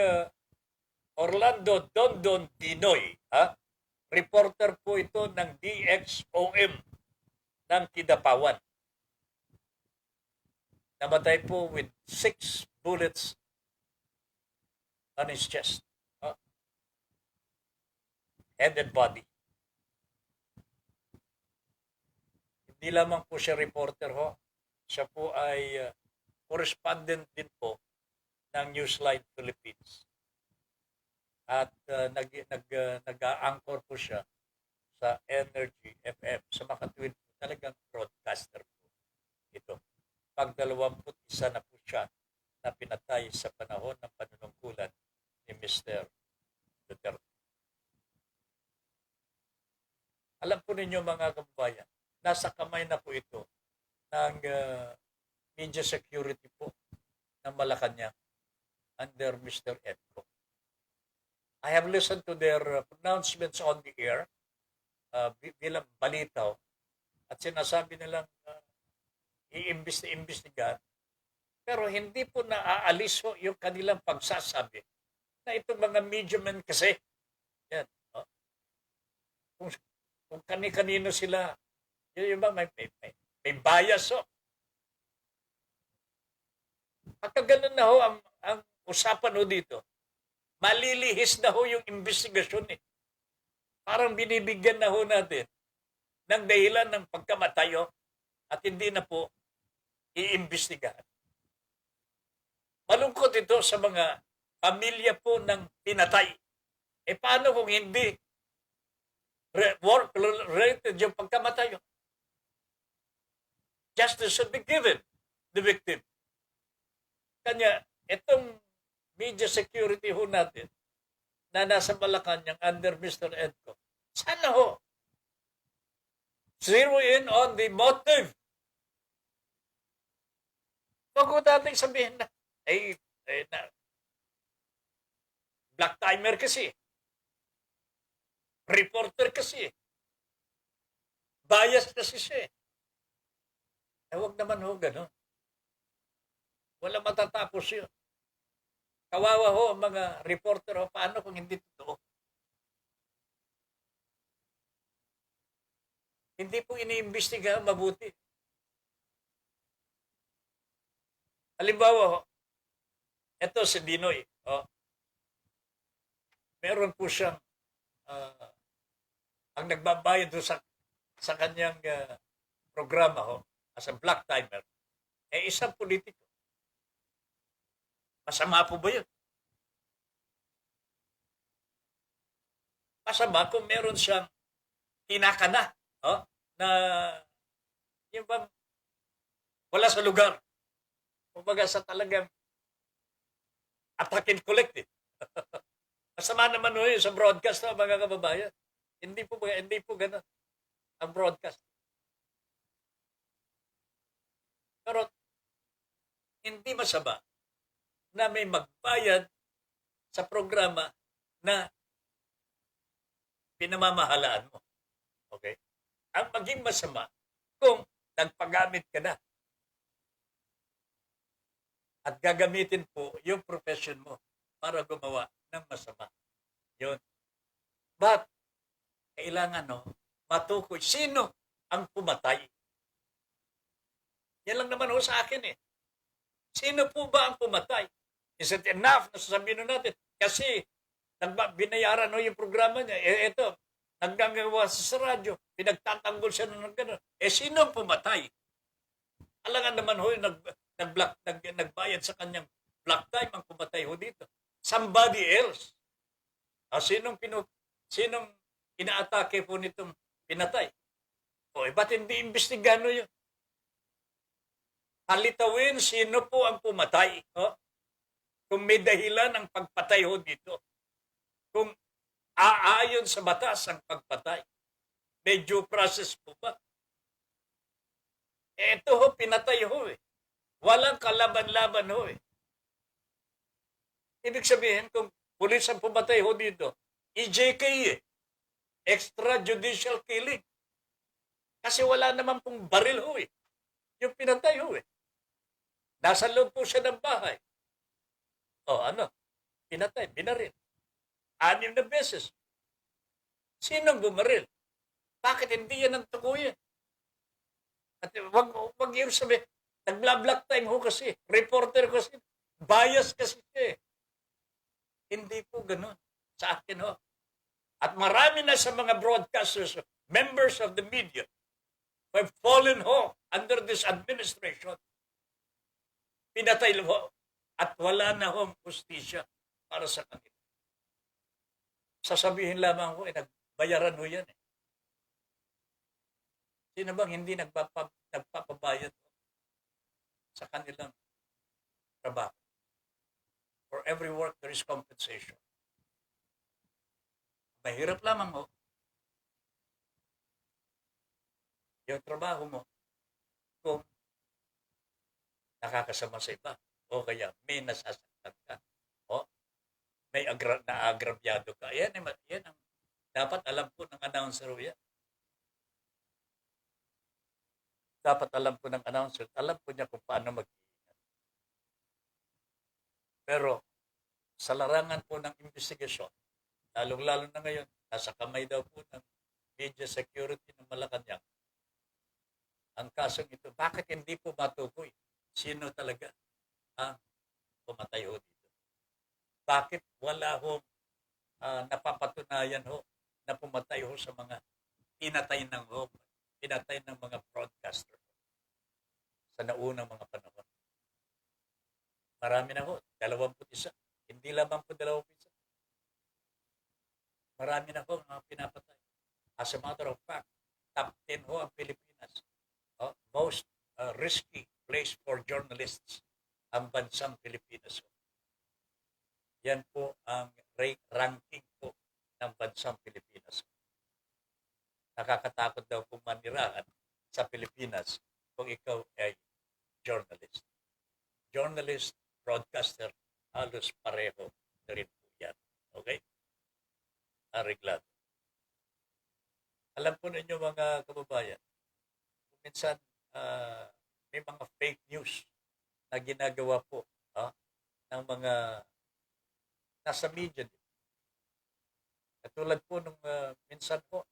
Orlando Dondon Dinoy, reporter po ito ng DXOM ng Kidapawan. Namatay po with 6 bullets on his chest. Head and body. Hindi lamang po siya reporter siya po ay correspondent din po ng Newsline Philippines. At nag-anchor po siya sa Energy FM. Sa makatuwid po talagang broadcaster po ito. Pag 21 na po siya na pinatay sa panahon ng panunungkulan ni Mr. Duterte. Alam po ninyo mga kababayan, nasa kamay na po ito ng media security po ng Malacanang under Mr. Edco. I have listened to their pronouncements on the air bilang balitaw at sinasabi nilang iimbestigahan pero hindi po naaalis yung kanilang pagsasabi na itong mga media men kasi yan, kung kani-kanino sila yung ba may bias Pagka ganun na ang usapan dito, malilihis na yung investigasyon Parang binibigyan na ho natin ng dahilan ng pagkamatayo at hindi na po iimbestigahan. Malungkot ito sa mga pamilya po ng pinatay. E paano kung hindi work-related yung pagkamatay? Justice should be given the victim. Kanya, itong media security ho natin na nasa Malacanang under Mr. Edco, sana ho, zero in on the motive. Huwag ko dating sabihin na, na black timer kasi. Reporter kasi. Bias kasi siya. Huwag naman ho gano'n. Wala matatapos yun. Kawawa ho ang mga reporter ho. Paano kung hindi totoo? Hindi po iniimbestigahan mabuti. Halimbawa ho, eto si Dinoy. Meron po siyang ang nagbabayad do sa kanyang programa ho as a black timer isang politiko. Masama po ba yun? Masama kung meron siyang kinakana na yung bang wala sa lugar. Kumbaga sa talagang attack and collective. Masama naman ho yun sa broadcast mga kababayan. Hindi po ganun ang broadcast. Pero hindi masama na may magbayad sa programa na pinamamahalaan mo. Okay? Ang maging masama kung nagpagamit ka na at gagamitin po yung profession mo para gumawa ng masama. Yun. But, kailangan matukoy. Sino ang pumatay? Yan lang naman sa akin Sino po ba ang pumatay? Is it enough na sasabihin natin? Kasi binayaran yung programa niya. Ito, naggagawa sa radyo. Pinagtatanggol siya ng gano'n. Sino ang pumatay? Alangan naman nagbayad sa kanyang black time ang pumatay dito. Somebody else. Sinong inaatake po nitong pinatay? Ba't hindi imbestigano yun? Halitawin sino po ang pumatay. Kung may dahilan ang pagpatay dito. Kung aayon sa batas ang pagpatay. May due process po ba? Ito pinatay Walang kalaban-laban Ibig sabihin, kung pulis ang pumatay dito, EJK extrajudicial killing. Kasi wala naman pong baril yung pinatay Nasa loob po siya ng bahay. Pinatay, binaril. 6 na beses. Sinong bumaril? Bakit hindi yan ang tukuyin? At wag yung sabi, nagla-black time kasi. Reporter kasi. Bias kasi siya Hindi po ganun. Sa akin At marami na sa mga broadcasters, members of the media, who have fallen under this administration. Pinatay at wala na hustisya para sa kanila. Sasabihin lamang nagbayaran yan Sino bang hindi nagpapabayad sa kanilang trabaho? For every work, there is compensation. Mahirap lamang yung trabaho mo kung nakakasama sa iba o kaya may nasasaktan ka o may naagrabyado ka. Yan ang dapat alam po ng announcer yan. Dapat alam po ng announcer, alam po niya kung paano mag-iingat. Pero sa larangan po ng investigasyon, lalong-lalo na ngayon, nasa kamay daw po ng media security ng Malacanang, ang kasong ito, bakit hindi po matukoy sino talaga ang pumatay dito? Bakit wala napapatunayan na pumatay ho sa mga pinatay ng mga broadcaster sa naunang mga panahon. Marami na ho, 21. Hindi lamang po 21. Marami na ho ang mga pinapatay. As a matter of fact, top 10 ho ang Pilipinas. Most risky place for journalists ang bansang Pilipinas. Yan po ang ranking po ng bansang Pilipinas. Nakakatakot daw kung manirahan sa Pilipinas kung ikaw ay journalist. Journalist, broadcaster, halos pareho na rin po yan. Okay? Areglado. Alam po ninyo mga kababayan, minsan may mga fake news na ginagawa po ng mga nasa media din. Katulad po nung minsan po,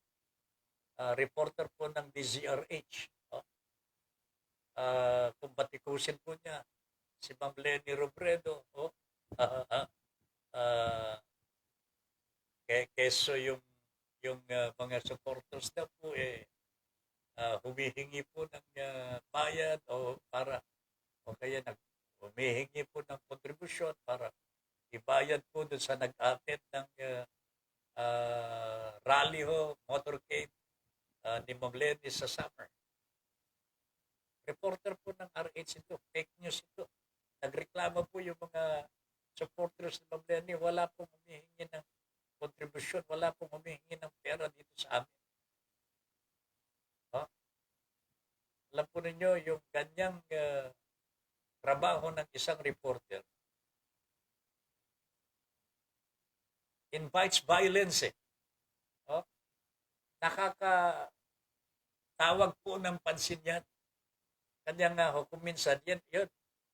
reporter po ng DZRH, kung batikusin po niya, si Ma'am Lenny Robredo, keso yung mga supporters na po humihingi po ng bayad o kaya humihingi po ng kontribusyon para ibayad po doon sa nag-attend ng rally motorcade ni Ma'am Lenny sa summer. Reporter po ng RH ito, fake news ito. Nagreklamo po yung mga supporters ni Ma'am Lenny, wala pong humihingi ng kontribusyon, wala pong humihingi ng pera dito sa amin. Alam po ninyo, yung ganyang trabaho ng isang reporter invites violence. Nakakatawag po ng pansin yan. Kanya nga kung minsan yan,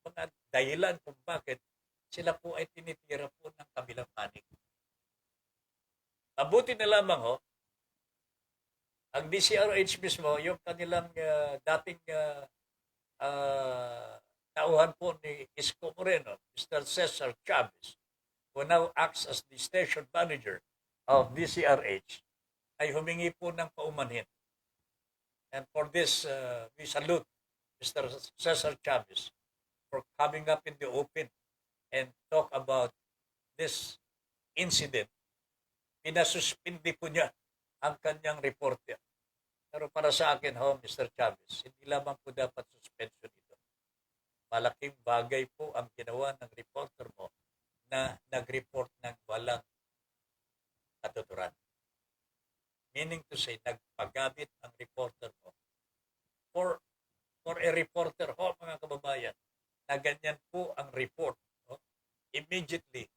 mga dahilan kung bakit sila po ay tinitira po ng kabilang panig. Mabuti na lamang ang DCRH mismo, yung kanilang dating tauhan po ni Isko Moreno, Mr. Cesar Chavez, who now acts as the station manager of DCRH, ay humingi po ng paumanhin. And for this, we salute Mr. Cesar Chavez for coming up in the open and talk about this incident. Pinasuspindi po niya ang kanyang reporter. Pero para sa akin, Mr. Chavez, hindi lamang po dapat suspension ito. Malaking bagay po ang ginawa ng reporter mo na nag-report ng walang katuturan. Meaning to say, nagpagamit ang reporter mo for a reporter, mga kababayan, na ganyan po ang report. Immediately,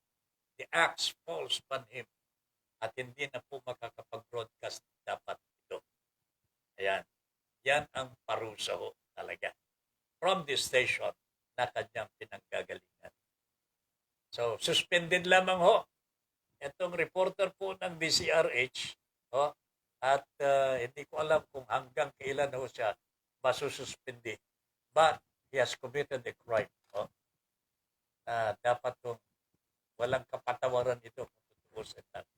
the axe falls upon him at hindi na po makakapag-broadcast dapat ito. Ayan. Yan ang parusa talaga. From this station na kanyang pinanggagalingan. So, suspended lamang itong reporter po ng DCRH at hindi ko alam kung hanggang kailan siya masususpindi. But he has committed a crime. Dapat walang kapatawaran ito kung tutuusin natin.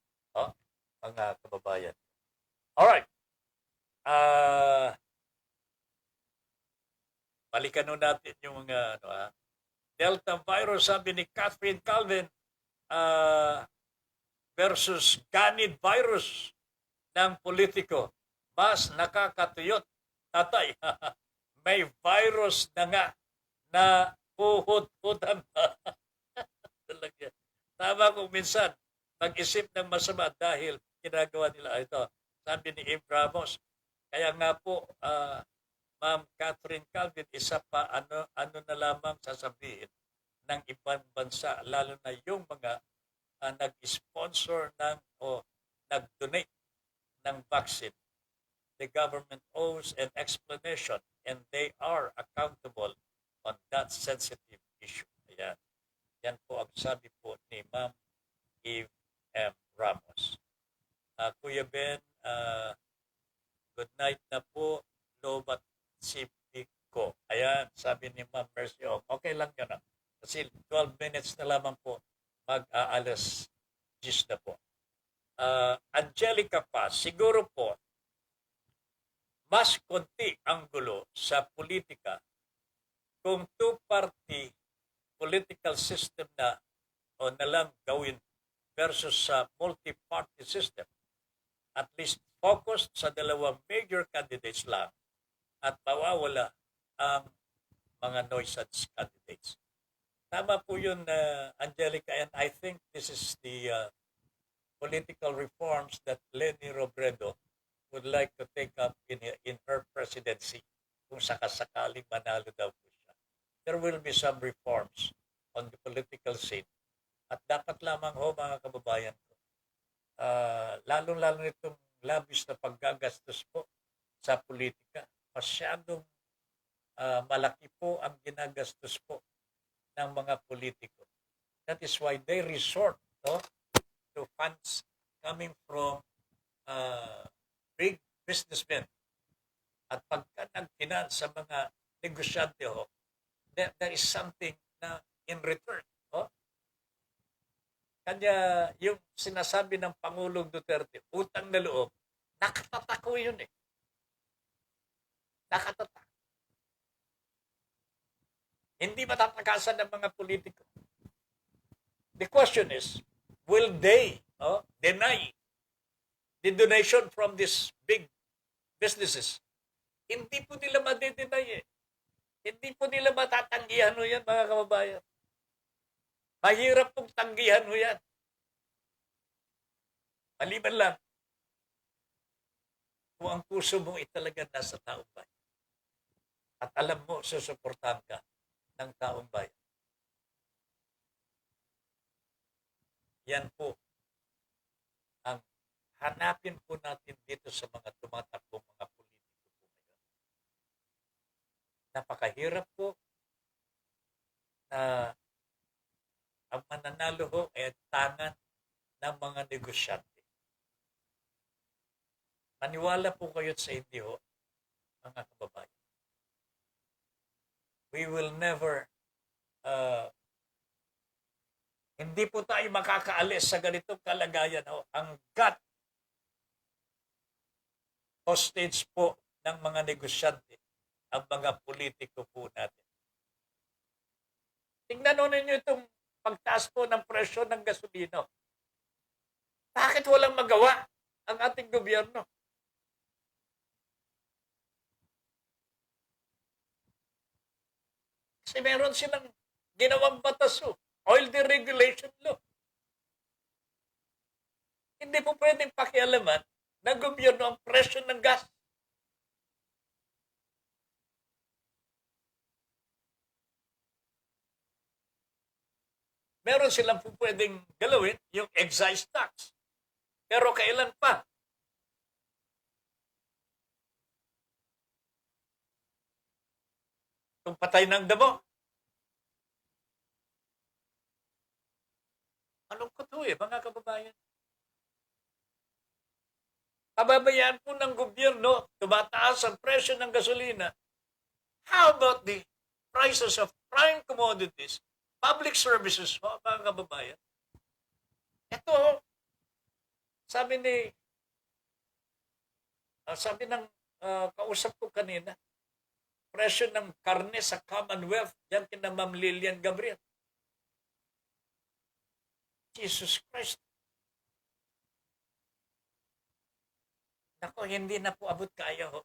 Mga kababayan. Alright. Balikan natin yung mga Delta virus, sabi ni Catherine Calvin, versus ganid virus ng politiko. Mas nakakatuyot. Tatay, may virus na nga na puhut-hutan pa. Talaga. Tama kung minsan, mag-isip ng masama dahil ginagawa nila ito. Sabi ni Eve Ramos, kaya nga po, Ma'am Catherine Calvin, isa pa ano na lamang sasabihin ng ibang bansa, lalo na yung mga nag-sponsor o nag-donate ng vaccine. The government owes an explanation and they are accountable on that sensitive issue. Ayan. Yan po ang sabi po ni Ma'am Eve M. Ramos. Kuya Ben, good night na po. Lobat Sipiko. Ayan, sabi ni Ma'am Mercy. Okay lang yun. Kasi 12 minutes na lamang po mag-aalas 10 na po. Angelica Paz, siguro po, mas konti ang gulo sa politika kung two-party political system na o na lang gawin versus sa multi-party system. At least focused sa dalawang major candidates lang at mawawala ang mga nuisance candidates. Tama po yun, Angelica, and I think this is the political reforms that Leni Robredo would like to take up in her presidency kung sakasakaling manalo daw po siya. There will be some reforms on the political scene. At dapat lamang ho, mga kababayan ko, lalong-lalo nitong labis na paggagastos po sa politika. Masyadong malaki po ang ginagastos po ng mga politiko. That is why they resort to funds coming from big businessmen. At pagka nagpinan sa mga negosyante ho, there is something na in return. Kanya yung sinasabi ng Pangulong Duterte, utang na loob, nakatatak ko yun eh. Nakatatak. Hindi matatakasan ng mga politiko. The question is, will they deny the donation from these big businesses? Hindi po nila madi-deny eh. Hindi po nila matatanggihan ho yan, mga kababayan. Mahirap pong tanggihan ho yan. Maliban lang, kung ang puso mo italaga nasa taong bayan. At alam mo, susuportahan ka ng taong bayan. Yan po ang hanapin po natin dito sa mga tumatakbong mga politiko po ngayon. Napakahirap po na ang mananalo ho ay tangan ng mga negosyante. Maniwala po kayo sa hindi ho, mga kababayan. We will never hindi po tayo makakaalis sa ganitong kalagayan. Ang gut hostage po ng mga negosyante, ang mga politiko po natin. Tingnan ninyo itong pagtaas po ng presyo ng gasolina. Bakit walang magawa ang ating gobyerno? Kasi meron silang ginawang batas oil deregulation law. Hindi po pwedeng pakialaman ng gobyerno ang presyo ng gas. Meron silang po pwedeng galawin yung excise tax. Pero kailan pa? Kung patay ng damo. Malungkot ho mga kababayan. Kababayaan po ng gobyerno, tumataas ang presyo ng gasolina. How about the prices of prime commodities, public services, mga kababayan? Ito, sabi ng kausap ko kanina, presyo ng karne sa Commonwealth, yan kina Ma'am Lilian Gabriel. Jesus Christ. Nako, hindi na po abot kaya ho.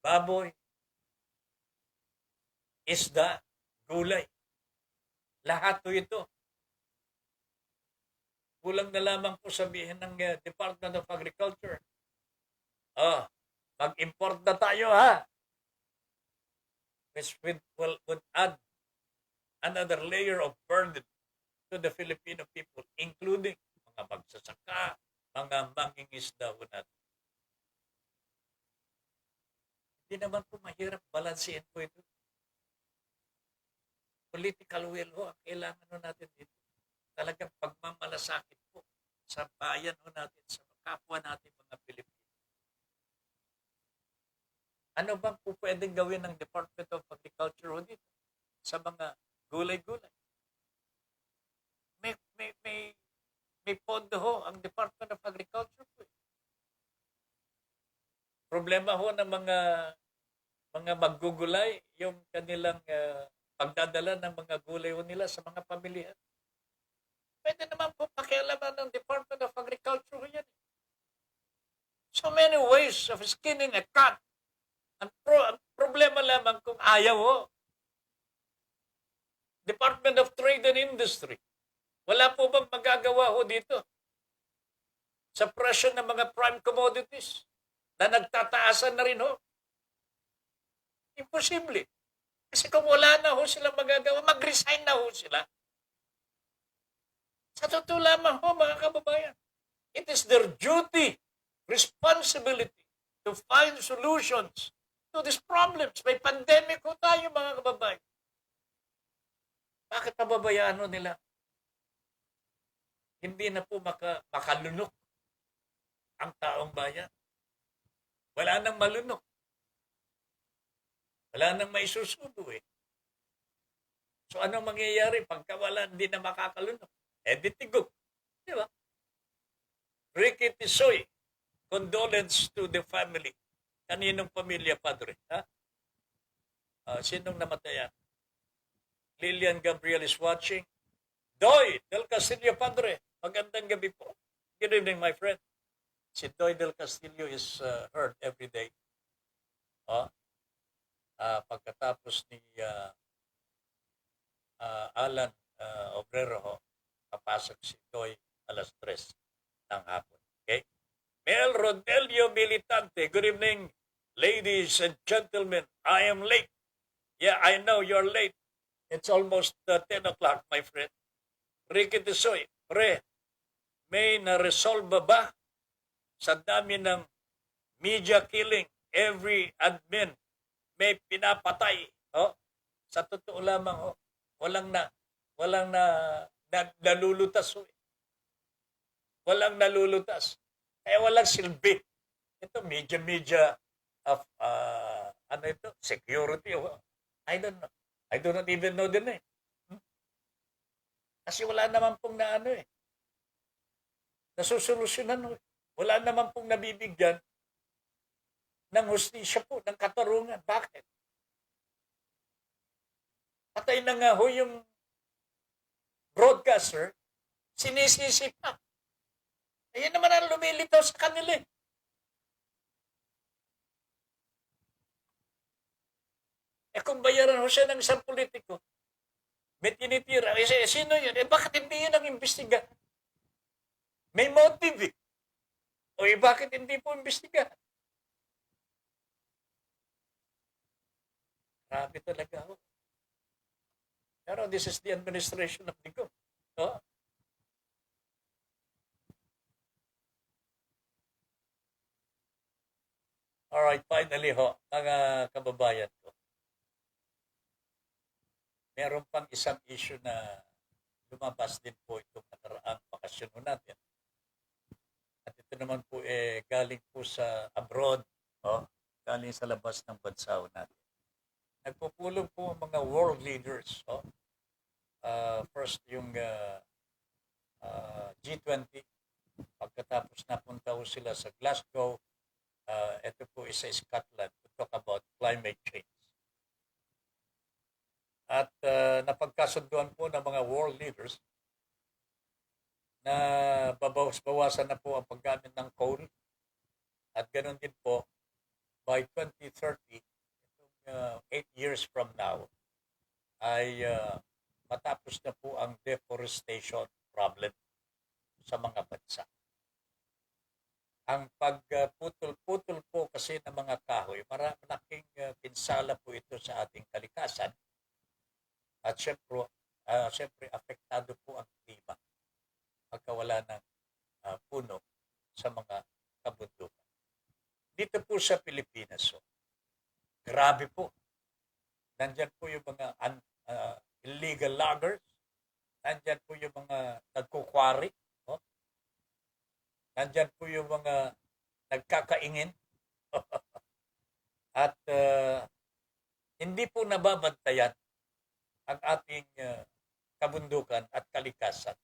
Baboy, isda, gulay. Lahat po ito. Kulang na lamang po sabihin ng Department of Agriculture. Mag-import na tayo ha. Which would add another layer of burden to the Filipino people, including mga magsasaka, mga mangingisda po natin. Hindi naman po mahirap balansein po ito. Political will ang kailangan natin dito. Talagang pagmamalasakit po sa bayan natin, sa kapwa natin mga Pilipino. Ano bang po pwedeng gawin ng Department of Agriculture dito sa mga gulay-gulay? May may pondo ho ang Department of Agriculture po. Problema ho ng mga maggugulay, yung kanilang pagdadala ng mga gulay ho nila sa mga pamilya. Pwede naman po pakialaman ng Department of Agriculture ho yan. So many ways of skinning a cat. Ang problema lamang kung ayaw ho. Department of Trade and Industry. Wala po bang magagawa ho dito? Sa presyo ng mga prime commodities na nagtataasan na rin ho. Imposible. Kasi kung wala na ho silang magagawa, mag-resign na ho sila. Sa totoo lamang ho, mga kababayan, it is their duty, responsibility to find solutions to these problems. May pandemic ho tayo, mga kababayan. Bakit pababayaan ho nila? Hindi na po makalunok ang taong bayan. Wala nang malunok. Wala nang maisusubo eh. So anong mangyayari pagka wala, hindi na makakalunok? Di tigog. Di ba? Ricky Tisoy, condolence to the family. Kaninong pamilya, Padre? Ha? Sinong namatayan? Lilian Gabriel is watching. Doy Del Castillo, Padre. Magandang gabi po. Good evening, my friend. Si Doy Del Castillo is heard every day. Pagkatapos ni Alan Obrero, papasok si Doy alas 3 ng hapon. Okay? Mel Rodelio Militante, good evening, ladies and gentlemen. I am late. Yeah, I know you're late. It's almost 10 o'clock, my friend. Ricky Tisoy, pre, may na-resolve ba sa dami ng media killing? Every admin may pinapatay. Sa totoo lamang, walang nalulutas. Walang nalulutas. Kaya walang silbi. Ito, media of, security. I don't know. I do not even know din eh. Kasi wala naman pong nasusolusyonan. Wala naman pong nabibigyan ng hustisya po, ng katarungan. Bakit? Patay na nga ho yung broadcaster, sinisisi pa. Ayan naman ang lumilitaw sa kanila eh. Kung bayaran ho siya ng isang politiko, may tinitira. Sino yun? Bakit hindi yun ang imbestigahan? May motive eh. Bakit hindi po imbestigahan? Grabe talaga ho. Pero this is the administration of Digong. Alright, finally ho, mga kababayan ko. Meron pang isang issue na lumabas din po itong nakaraang bakasyon natin. At ito naman po galing po sa abroad, galing sa labas ng bansa natin. Nagpupulong po ang mga world leaders. First yung G20, pagkatapos napunta po sila sa Glasgow, ito po isa Scotland to talk about climate change. At napagkasunduan po ng mga world leaders na bawasan na po ang paggamit ng coal at ganoon din po by 2030, 8 years from now, ay matapos na po ang deforestation problem sa mga bansa. Ang pagputol-putol po kasi ng mga kahoy, malaking pinsala po ito sa ating kalikasan. At syempre apektado po ang klima pagkawala ng puno sa mga kabundukan. Dito po sa Pilipinas, grabe po. Nandyan po yung mga illegal loggers. Nandyan po yung mga nagkukwari. Nandyan po yung mga nagkakaingin. At hindi po nababantayan ang ating kabundukan at kalikasan.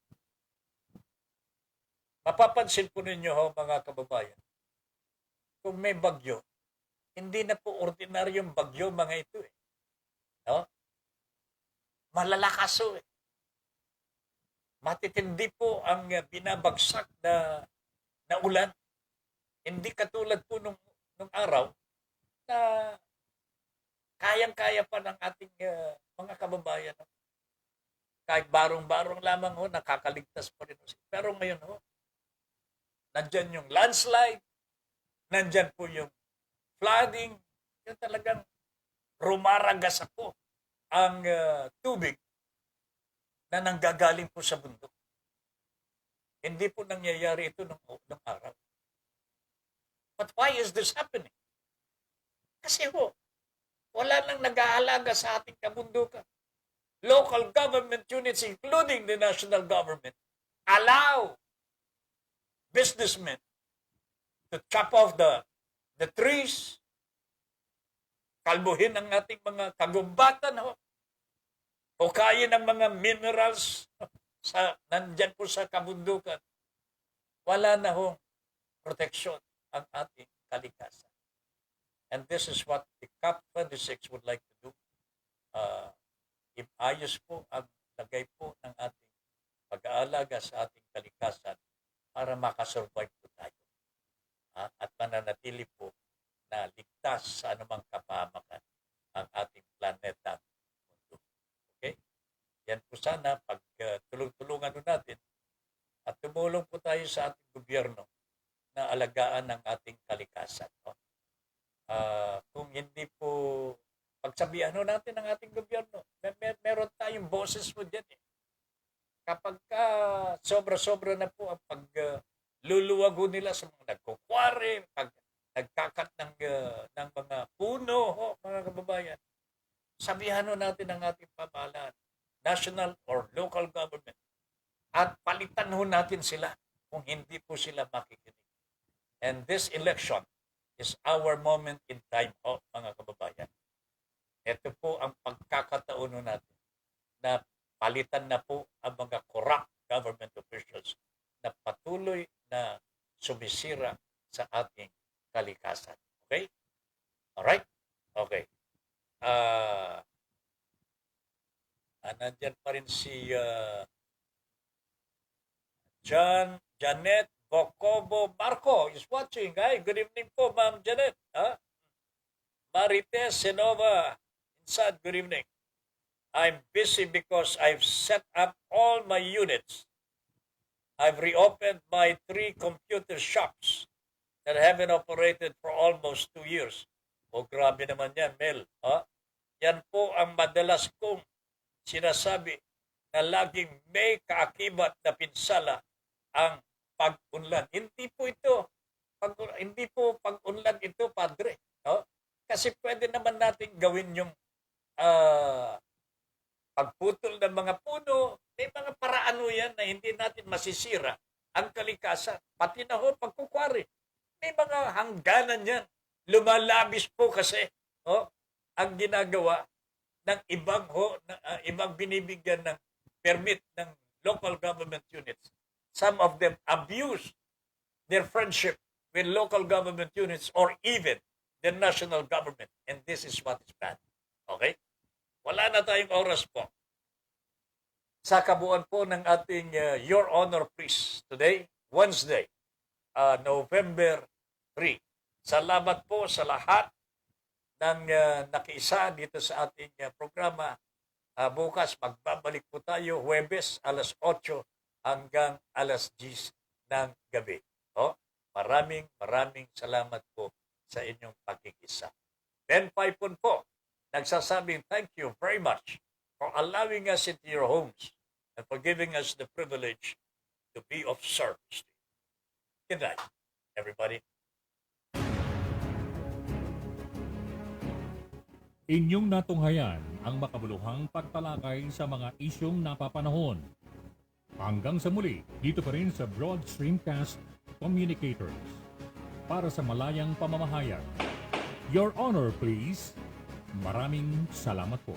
Mapapansin po ninyo ho, mga kababayan, kung may bagyo, hindi na po ordinaryong bagyo mga ito eh. No? Malalakas ho eh. Matitindi po ang binabagsak na ulan. Hindi katulad po nung araw na kayang-kaya pa ng ating mga kababayan. No? Kahit barong-barong lamang ho, nakakaligtas pa rin. Pero ngayon ho, nandyan yung landslide, nandyan po yung flooding, yung talagang rumaragas ako ang tubig na nanggagaling po sa bundok. Hindi po nangyayari ito nung araw. But why is this happening? Kasi ho, wala nang nag-aalaga sa ating kabundukan. Local government units, including the national government, allow businessmen to chop off the trees, kalbuhin ang ating mga kagumbatan ho, o kaya ng mga minerals nandyan po sa kabundukan. Wala na hong proteksyon ang ating kalikasan. And this is what the COP26 would like to do. Ayos po ang lagay po ng ating pag-aalaga sa ating kalikasan para makasurvive po tayo. At mananatili po na ligtas sa anumang kapahamakan ang ating planeta mundo. Okay? Yan po sana pag tulong-tulungan natin at tumulong po tayo sa ating gobyerno na alagaan ng ating kalikasan. No? Kung hindi po pagsabihan natin ng ating gobyerno, meron tayong boses po dyan eh. Kapag sobra-sobra na po ang pagluluwag nila sa mga nagkukwari, pag nagkakat ng mga puno, mga kababayan, sabihan natin ang ating pamahalaan, national or local government, at palitan natin sila kung hindi po sila makikinig. And this election is our moment in time, mga kababayan. Ito po ang pagkakataon natin na palitan na po ang mga corrupt government officials na patuloy na sumisira sa ating kalikasan. Okay? Alright? Okay. Nandyan pa rin si Janet Bocobo Marco is watching. Hi, good evening po, Ma'am Janet. Marites Senova, Insad, good evening. I'm busy because I've set up all my units. I've reopened my 3 computer shops that haven't operated for almost 2 years. Grabe naman yan, Mel. Yan po ang madalas kong sinasabi na laging may kaakibat na pinsala ang pag-unlad. Hindi po pag-unlad ito, Padre. Kasi pwede naman natin gawin yung pagputol ng mga puno. May mga paraan yan na hindi natin masisira ang kalikasan. Pati na pagkukwari. May mga hangganan yan. Lumalabis po kasi ang ginagawa ng ibang binibigyan ng permit ng local government units. Some of them abuse their friendship with local government units or even the national government. And this is what is bad. Okay? Wala na tayong oras po. Sa kabuuan po ng ating Your Honor Please today, Wednesday, November 3. Salamat po sa lahat ng nakiisa dito sa ating programa. Bukas magbabalik po tayo Huwebes alas 8 hanggang alas 10 ng gabi. Maraming salamat po sa inyong pakikisa. Ben Paipon po, nagsasabing thank you very much for allowing us into your homes and for giving us the privilege to be of service. Good night, everybody. Inyong natunghayan ang makabuluhang pagtalakay sa mga isyong napapanahon. Hanggang sa muli, dito pa rin sa Broad Streamcast Communicators. Para sa malayang pamamahayag. Your Honor, please. Maraming salamat po.